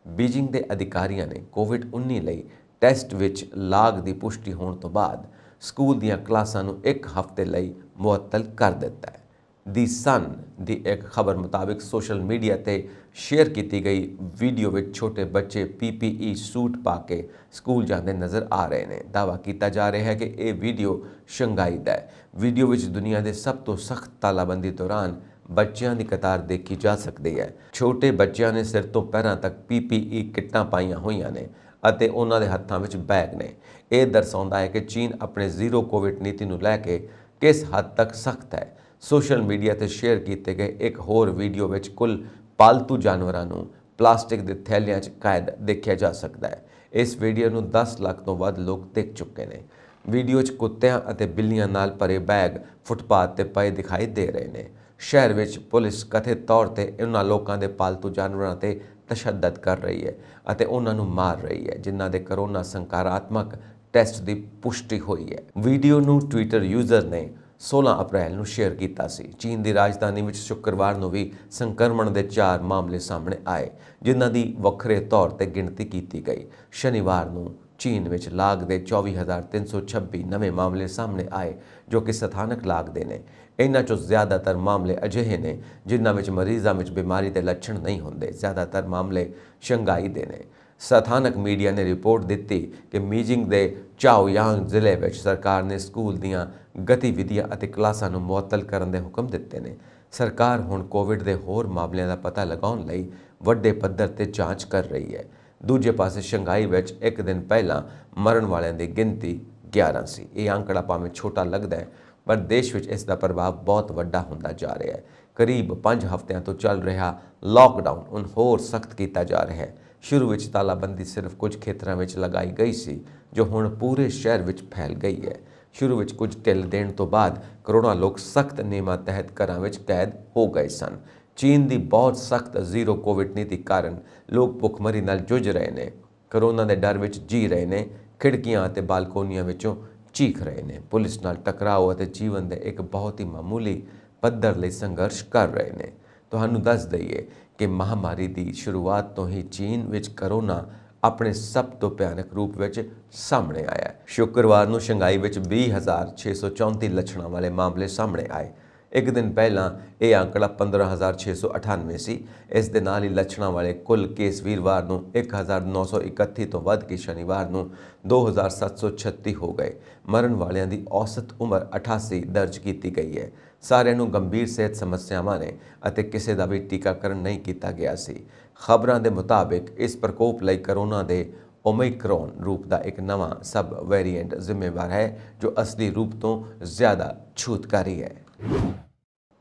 ਬੀਜਿੰਗ ਦੇ ਅਧਿਕਾਰੀਆਂ ਨੇ ਕੋਵਿਡ-19 ਲਈ ਟੈਸਟ ਵਿੱਚ ਲਾਗ ਦੀ ਪੁਸ਼ਟੀ ਹੋਣ ਤੋਂ ਬਾਅਦ ਸਕੂਲ ਦੀਆਂ ਕਲਾਸਾਂ ਨੂੰ 1 ਹਫ਼ਤੇ ਲਈ ਮੁਅੱਤਲ ਕਰ ਦਿੱਤਾ ਹੈ। ਦੀ ਸਨ ਦੀ ਇੱਕ ਖਬਰ ਮੁਤਾਬਿਕ ਸੋਸ਼ਲ ਮੀਡੀਆ ਤੇ ਸ਼ੇਅਰ ਕੀਤੀ ਗਈ ਵੀਡੀਓ ਵਿੱਚ ਛੋਟੇ ਬੱਚੇ PPE ਸੂਟ ਪਾ ਕੇ ਸਕੂਲ ਜਾਂਦੇ ਨਜ਼ਰ ਆ ਰਹੇ ਨੇ। ਦਾਅਵਾ ਕੀਤਾ ਜਾ ਰਿਹਾ ਹੈ ਕਿ ਇਹ ਵੀਡੀਓ ਸ਼ੰਘਾਈ ਦਾ ਹੈ। ਵੀਡੀਓ ਵਿੱਚ ਦੁਨੀਆ ਦੇ ਸਭ ਤੋਂ ਸਖਤ ਤਾਲਾਬੰਦੀ ਦੌਰਾਨ ਬੱਚਿਆਂ ਦੀ ਕਤਾਰ ਦੇਖੀ ਜਾ ਸਕਦੀ ਹੈ। ਛੋਟੇ ਬੱਚਿਆਂ ਨੇ ਸਿਰ ਤੋਂ ਪੈਰਾਂ ਤੱਕ PPE ਕਿੱਟਾਂ ਪਾਈਆਂ ਹੋਈਆਂ ਨੇ ਅਤੇ ਉਹਨਾਂ ਦੇ ਹੱਥਾਂ ਵਿੱਚ ਬੈਗ ਨੇ। ਇਹ ਦਰਸਾਉਂਦਾ ਹੈ ਕਿ ਚੀਨ ਆਪਣੇ ਜ਼ੀਰੋ ਕੋਵਿਡ ਨੀਤੀ ਨੂੰ ਲੈ ਕੇ ਕਿਸ ਹੱਦ ਤੱਕ ਸਖਤ ਹੈ। ਸੋਸ਼ਲ ਮੀਡੀਆ ਤੇ ਸ਼ੇਅਰ ਕੀਤੇ ਗਏ ਇੱਕ ਹੋਰ ਵੀਡੀਓ ਵਿੱਚ ਕੁੱਲ ਪਾਲਤੂ ਜਾਨਵਰਾਂ ਨੂੰ ਪਲਾਸਟਿਕ ਦੇ ਥੈਲਿਆਂ 'ਚ ਕੈਦ ਦੇਖਿਆ ਜਾ ਸਕਦਾ ਹੈ। ਇਸ ਵੀਡੀਓ ਨੂੰ 10 ਲੱਖ ਤੋਂ ਵੱਧ ਲੋਕ ਦੇਖ ਚੁੱਕੇ ਨੇ। ਵੀਡੀਓ 'ਚ ਕੁੱਤਿਆਂ ਅਤੇ ਬਿੱਲੀਆਂ ਨਾਲ ਭਰੇ ਬੈਗ ਫੁੱਟਪਾਥ ਤੇ ਪਏ ਦਿਖਾਈ ਦੇ ਰਹੇ ਨੇ। ਸ਼ਹਿਰ ਵਿੱਚ ਪੁਲਿਸ ਕਥਿਤ ਤੌਰ ਤੇ ਉਹਨਾਂ ਲੋਕਾਂ ਦੇ ਪਾਲਤੂ ਜਾਨਵਰਾਂ ਤੇ ਤਸ਼ੱਦਦ ਕਰ ਰਹੀ ਹੈ ਅਤੇ ਉਹਨਾਂ ਨੂੰ ਮਾਰ ਰਹੀ ਹੈ ਜਿਨ੍ਹਾਂ ਦੇ ਕਰੋਨਾ ਸੰਕਾਰਾਤਮਕ ਟੈਸਟ ਦੀ ਪੁਸ਼ਟੀ ਹੋਈ ਹੈ। ਵੀਡੀਓ ਨੂੰ ਟਵਿੱਟਰ ਯੂਜ਼ਰ ਨੇ 16 ਅਪ੍ਰੈਲ ਨੂੰ ਸ਼ੇਅਰ ਕੀਤਾ ਸੀ। ਚੀਨ ਦੀ ਰਾਜਧਾਨੀ ਵਿੱਚ ਸ਼ੁੱਕਰਵਾਰ ਨੂੰ ਵੀ ਸੰਕਰਮਣ ਦੇ 4 ਮਾਮਲੇ ਸਾਹਮਣੇ ਆਏ ਜਿਨ੍ਹਾਂ ਦੀ ਵੱਖਰੇ ਤੌਰ ਤੇ ਗਿਣਤੀ ਕੀਤੀ ਗਈ। ਸ਼ਨੀਵਾਰ ਨੂੰ ਚੀਨ ਵਿੱਚ ਲਾਗ ਦੇ 24,326 ਨਵੇਂ ਮਾਮਲੇ ਸਾਹਮਣੇ ਆਏ ਜੋ ਕਿ ਸਥਾਨਕ ਲਾਗ ਦੇ ਨੇ। ਇਹਨਾਂ 'ਚੋਂ ਜ਼ਿਆਦਾਤਰ ਮਾਮਲੇ ਅਜਿਹੇ ਨੇ ਜਿਨ੍ਹਾਂ ਵਿੱਚ ਮਰੀਜ਼ਾਂ ਵਿੱਚ ਬਿਮਾਰੀ ਦੇ ਲੱਛਣ ਨਹੀਂ ਹੁੰਦੇ। ਜ਼ਿਆਦਾਤਰ ਮਾਮਲੇ ਸ਼ੰਘਾਈ ਦੇ ਨੇ। ਸਥਾਨਕ ਮੀਡੀਆ ਨੇ ਰਿਪੋਰਟ ਦਿੱਤੀ ਕਿ ਬੀਜਿੰਗ ਦੇ ਚਾਓਯਾਂਗ ਜ਼ਿਲ੍ਹੇ ਵਿੱਚ ਸਰਕਾਰ ਨੇ ਸਕੂਲ ਦੀਆਂ ਗਤੀਵਿਧੀਆਂ ਅਤੇ ਕਲਾਸਾਂ ਨੂੰ ਮੁਅੱਤਲ ਕਰਨ ਦੇ ਹੁਕਮ ਦਿੱਤੇ ਨੇ। ਸਰਕਾਰ ਹੁਣ ਕੋਵਿਡ ਦੇ ਹੋਰ ਮਾਮਲਿਆਂ ਦਾ ਪਤਾ ਲਗਾਉਣ ਲਈ ਵੱਡੇ ਪੱਧਰ ਤੇ ਜਾਂਚ ਕਰ ਰਹੀ ਹੈ। ਦੂਜੇ ਪਾਸੇ ਸ਼ੰਘਾਈ ਵਿੱਚ ਇੱਕ ਦਿਨ ਪਹਿਲਾਂ ਮਰਨ ਵਾਲਿਆਂ ਦੀ ਗਿਣਤੀ 11 ਸੀ। ਇਹ ਅੰਕੜਾ ਭਾਵੇਂ ਛੋਟਾ ਲੱਗਦਾ ਹੈ ਪਰ ਦੇਸ਼ ਵਿੱਚ ਇਸ ਦਾ ਪ੍ਰਭਾਵ ਬਹੁਤ ਵੱਡਾ ਹੁੰਦਾ ਜਾ ਰਿਹਾ ਹੈ। ਕਰੀਬ 5 ਹਫ਼ਤਿਆਂ ਤੋਂ ਚੱਲ ਰਿਹਾ ਲਾਕਡਾਊਨ ਹੁਣ ਹੋਰ ਸਖਤ ਕੀਤਾ ਜਾ ਰਿਹਾ ਹੈ। ਸ਼ੁਰੂ ਵਿੱਚ ਤਾਲਾਬੰਦੀ ਸਿਰਫ ਕੁਝ ਖੇਤਰਾਂ ਵਿੱਚ ਲਗਾਈ ਗਈ ਸੀ ਜੋ ਹੁਣ ਪੂਰੇ ਸ਼ਹਿਰ ਵਿੱਚ ਫੈਲ ਗਈ ਹੈ। ਸ਼ੁਰੂ ਵਿੱਚ ਕੁਝ ਢਿੱਲ ਦੇਣ ਤੋਂ ਬਾਅਦ ਕਰੋੜਾਂ ਲੋਕ ਸਖਤ ਨਿਯਮਾਂ ਤਹਿਤ ਘਰਾਂ ਵਿੱਚ ਕੈਦ ਹੋ ਗਏ ਸਨ। ਚੀਨ ਦੀ ਬਹੁਤ ਸਖਤ ਜ਼ੀਰੋ ਕੋਵਿਡ ਨੀਤੀ ਕਾਰਨ ਲੋਕ ਭੁੱਖਮਰੀ ਨਾਲ ਜੂਝ ਰਹੇ ਨੇ, ਕਰੋਨਾ ਦੇ ਡਰ ਵਿੱਚ ਜੀ ਰਹੇ ਨੇ, ਖਿੜਕੀਆਂ ਅਤੇ ਬਾਲਕੋਨੀਆਂ ਵਿੱਚੋਂ ਚੀਖ ਰਹੇ ਨੇ, ਪੁਲਿਸ ਨਾਲ ਟਕਰਾਓ ਅਤੇ ਜੀਵਨ ਦੇ ਇੱਕ ਬਹੁਤ ਹੀ ਮਾਮੂਲੀ ਪੱਧਰ ਲਈ ਸੰਘਰਸ਼ ਕਰ ਰਹੇ ਨੇ। ਤੁਹਾਨੂੰ ਦੱਸ ਦਈਏ ਕਿ ਮਹਾਮਾਰੀ ਦੀ ਸ਼ੁਰੂਆਤ ਤੋਂ ਹੀ ਚੀਨ ਵਿੱਚ ਕਰੋਨਾ ਆਪਣੇ ਸਭ ਤੋਂ ਭਿਆਨਕ ਰੂਪ ਵਿੱਚ ਸਾਹਮਣੇ ਆਇਆ। ਸ਼ੁੱਕਰਵਾਰ ਨੂੰ ਸ਼ੰਘਾਈ ਵਿੱਚ 20,634 ਲੱਛਣਾਂ ਵਾਲੇ ਮਾਮਲੇ ਸਾਹਮਣੇ ਆਏ। ਇੱਕ ਦਿਨ ਪਹਿਲਾਂ ਇਹ ਅੰਕੜਾ 15,698 ਸੀ। ਇਸ ਦੇ ਨਾਲ ਹੀ ਲੱਛਣਾਂ ਵਾਲੇ ਕੁੱਲ ਕੇਸ ਵੀਰਵਾਰ ਨੂੰ 1,931 ਤੋਂ ਵੱਧ ਕੇ ਸ਼ਨੀਵਾਰ ਨੂੰ 2,736 ਹੋ ਗਏ। ਮਰਨ ਵਾਲਿਆਂ ਦੀ ਔਸਤ ਉਮਰ 88 ਦਰਜ ਕੀਤੀ ਗਈ ਹੈ। ਸਾਰਿਆਂ ਨੂੰ ਗੰਭੀਰ ਸਿਹਤ ਸਮੱਸਿਆਵਾਂ ਨੇ ਅਤੇ ਕਿਸੇ ਦਾ ਵੀ ਟੀਕਾਕਰਨ ਨਹੀਂ ਕੀਤਾ ਗਿਆ ਸੀ। ਖਬਰਾਂ ਦੇ ਮੁਤਾਬਿਕ ਇਸ ਪ੍ਰਕੋਪ ਲਈ ਕਰੋਨਾ ਦੇ ਓਮਿਕਰੋਨ ਰੂਪ ਦਾ ਇੱਕ ਨਵਾਂ ਸਬ ਵੇਰੀਐਂਟ ਜ਼ਿੰਮੇਵਾਰ ਹੈ ਜੋ ਅਸਲੀ ਰੂਪ ਤੋਂ ਜ਼ਿਆਦਾ ਛੂਤਕਾਰੀ ਹੈ।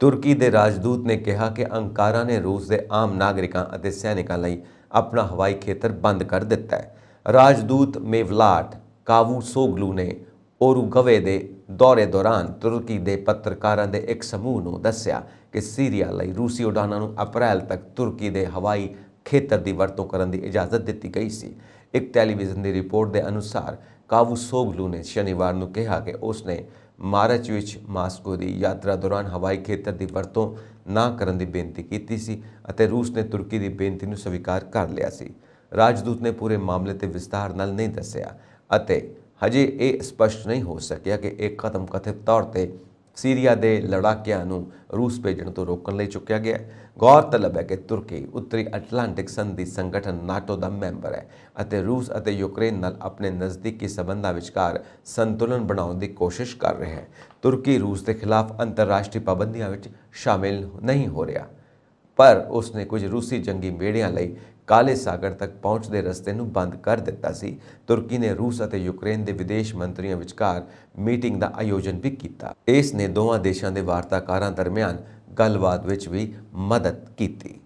ਤੁਰਕੀ ਦੇ ਰਾਜਦੂਤ ਨੇ ਕਿਹਾ ਕਿ ਅੰਕਾਰਾ ਨੇ ਰੂਸ ਦੇ ਆਮ ਨਾਗਰਿਕਾਂ ਅਤੇ ਸੈਨਿਕਾਂ ਲਈ ਆਪਣਾ ਹਵਾਈ ਖੇਤਰ ਬੰਦ ਕਰ ਦਿੱਤਾ ਹੈ। ਰਾਜਦੂਤ ਮੇਵਲਾਟ ਕਾਵੂਸੋਗਲੂ ਨੇ ਓਰੂਗਵੇ ਦੇ ਦੌਰੇ ਦੌਰਾਨ ਤੁਰਕੀ ਦੇ ਪੱਤਰਕਾਰਾਂ ਦੇ ਇੱਕ ਸਮੂਹ ਨੂੰ ਦੱਸਿਆ ਕਿ ਸੀਰੀਆ ਲਈ ਰੂਸੀ ਉਡਾਨਾਂ ਨੂੰ ਅਪ੍ਰੈਲ ਤੱਕ ਤੁਰਕੀ ਦੇ ਹਵਾਈ ਖੇਤਰ ਦੀ ਵਰਤੋਂ ਕਰਨ ਦੀ ਇਜਾਜ਼ਤ ਦਿੱਤੀ ਗਈ ਸੀ। ਇੱਕ ਟੈਲੀਵਿਜ਼ਨ ਦੀ ਰਿਪੋਰਟ ਦੇ ਅਨੁਸਾਰ ਕਾਵੂਸੋਗਲੂ ਨੇ ਸ਼ਨੀਵਾਰ ਨੂੰ ਕਿਹਾ ਕਿ ਉਸਨੇ ਮਾਰਚ ਵਿੱਚ ਮਾਸਕੋ ਦੀ ਯਾਤਰਾ ਦੌਰਾਨ ਹਵਾਈ ਖੇਤਰ ਦੀ ਵਰਤੋਂ ਨਾ ਕਰਨ ਦੀ ਬੇਨਤੀ ਕੀਤੀ ਸੀ ਅਤੇ ਰੂਸ ਨੇ ਤੁਰਕੀ ਦੀ ਬੇਨਤੀ ਨੂੰ ਸਵੀਕਾਰ ਕਰ ਲਿਆ ਸੀ। ਰਾਜਦੂਤ ਨੇ ਪੂਰੇ ਮਾਮਲੇ ਤੇ ਵਿਸਤਾਰ ਨਾਲ ਨਹੀਂ ਦੱਸਿਆ ਅਤੇ ਹਜੇ ਇਹ ਸਪਸ਼ਟ ਨਹੀਂ ਹੋ ਸਕਿਆ ਕਿ ਇਹ ਕਦਮ ਕਥਿਤ ਤੌਰ ਤੇ ਸੀਰੀਆ ਦੇ ਲੜਾਕਿਆਂ ਨੂੰ ਰੂਸ ਭੇਜਣ ਤੋਂ ਰੋਕਣ ਲਈ ਚੁੱਕਿਆ ਗਿਆ। ਗੌਰਤਲਬ ਹੈ ਕਿ ਤੁਰਕੀ ਉੱਤਰੀ ਅਟਲਾਂਟਿਕ ਸੰਧੀ ਸੰਗਠਨ ਨਾਟੋ ਦਾ ਮੈਂਬਰ ਹੈ ਅਤੇ ਰੂਸ ਅਤੇ ਯੂਕਰੇਨ ਨਾਲ ਆਪਣੇ ਨਜ਼ਦੀਕੀ ਸਬੰਧਾਂ ਵਿਚਕਾਰ ਸੰਤੁਲਨ ਬਣਾਉਣ ਦੀ ਕੋਸ਼ਿਸ਼ ਕਰ ਰਿਹਾ ਹੈ। ਤੁਰਕੀ ਰੂਸ ਦੇ ਖਿਲਾਫ ਅੰਤਰਰਾਸ਼ਟਰੀ ਪਾਬੰਦੀਆਂ ਵਿੱਚ ਸ਼ਾਮਿਲ ਨਹੀਂ ਹੋ ਰਿਹਾ, ਪਰ ਉਸਨੇ ਕੁਝ ਰੂਸੀ ਜੰਗੀ ਮੇੜਿਆਂ ਲਈ ਕਾਲੇ ਸਾਗਰ ਤੱਕ ਪਹੁੰਚ ਦੇ ਰਸਤੇ ਨੂੰ ਬੰਦ ਕਰ ਦਿੱਤਾ ਸੀ। ਤੁਰਕੀ ਨੇ ਰੂਸ ਅਤੇ ਯੂਕਰੇਨ ਦੇ ਵਿਦੇਸ਼ ਮੰਤਰੀਆਂ ਵਿਚਕਾਰ ਮੀਟਿੰਗ ਦਾ ਆਯੋਜਨ ਵੀ ਕੀਤਾ। ਇਸ ਨੇ ਦੋਵਾਂ ਦੇਸ਼ਾਂ ਦੇ ਵਾਰਤਾਕਾਰਾਂ ਦਰਮਿਆਨ ਗੱਲਬਾਤ ਵਿੱਚ ਵੀ ਮਦਦ ਕੀਤੀ।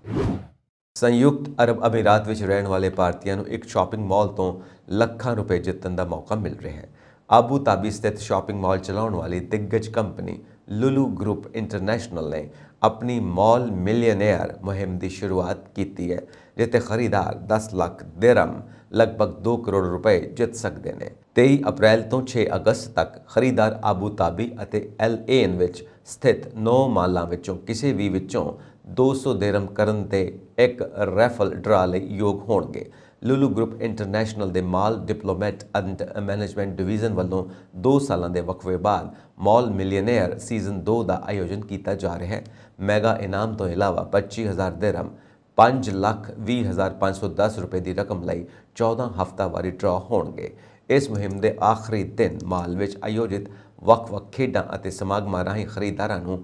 ਸੰਯੁਕਤ ਅਰਬ ਅਮੀਰਾਤ ਵਿੱਚ ਰਹਿਣ ਵਾਲੇ ਭਾਰਤੀਆਂ ਨੂੰ ਇੱਕ ਸ਼ਾਪਿੰਗ ਮਾਲ ਤੋਂ ਲੱਖਾਂ ਰੁਪਏ ਜਿੱਤਣ ਦਾ ਮੌਕਾ ਮਿਲ ਰਿਹਾ ਹੈ। ਆਬੂ ਧਾਬੀ ਸਥਿਤ ਸ਼ਾਪਿੰਗ ਮਾਲ ਚਲਾਉਣ ਵਾਲੀ ਦਿੱਗਜ ਕੰਪਨੀ ਲੁਲੂ ਗਰੁੱਪ ਇੰਟਰਨੈਸ਼ਨਲ ਨੇ ਆਪਣੀ ਮਾਲ ਮਿਲੀਅਨੇਅਰ ਮੁਹਿੰਮ ਦੀ ਸ਼ੁਰੂਆਤ ਕੀਤੀ ਹੈ, ਜਿੱਥੇ ਖਰੀਦਾਰ 10 ਲੱਖ ਦਿਰਹਮ ਲਗਭਗ 2 ਕਰੋੜ ਰੁਪਏ ਜਿੱਤ ਸਕਦੇ ਨੇ। 23 ਅਪ੍ਰੈਲ ਤੋਂ 6 ਅਗਸਤ ਤੱਕ ਖਰੀਦਾਰ ਆਬੂ ਧਾਬੀ ਅਤੇ LAN ਵਿੱਚ ਸਥਿਤ 9 ਮਾਲਾਂ ਵਿੱਚੋਂ ਕਿਸੇ ਵੀ ਵਿੱਚੋਂ 200 ਦਿਰਹਮ ਕਰਨ ਤੇ ਇੱਕ ਰੈਫਲ ਡਰਾ ਲਈ ਯੋਗ ਹੋਣਗੇ। ਲੁਲੂ ਗਰੁੱਪ ਇੰਟਰਨੈਸ਼ਨਲ ਦੇ ਮਾਲ ਡਿਪਲੋਮੈਟ ਐਂਡ ਮੈਨੇਜਮੈਂਟ ਡਿਵੀਜ਼ਨ ਵੱਲੋਂ 2 ਸਾਲਾਂ ਦੇ ਵਕਫੇ ਬਾਅਦ ਮਾਲ ਮਿਲੀਅਨੇਅਰ ਸੀਜ਼ਨ 2 ਦਾ ਆਯੋਜਨ ਕੀਤਾ ਜਾ ਰਿਹਾ ਹੈ। ਮੈਗਾ ਇਨਾਮ ਤੋਂ ਇਲਾਵਾ 25,000 ਦਿਰਹਮ 5,20,510 ਰੁਪਏ ਦੀ ਰਕਮ ਲਈ 14 ਹਫ਼ਤਾਵਾਰੀ ਡਰਾ ਹੋਣਗੇ। ਇਸ ਮੁਹਿੰਮ ਦੇ ਆਖਰੀ ਦਿਨ ਮਾਲ ਵਿੱਚ ਆਯੋਜਿਤ ਵੱਖ-ਵੱਖ ਖੇਡਾਂ ਅਤੇ ਸਮਾਗਮਾਂ ਰਾਹੀਂ ਖਰੀਦਦਾਰਾਂ ਨੂੰ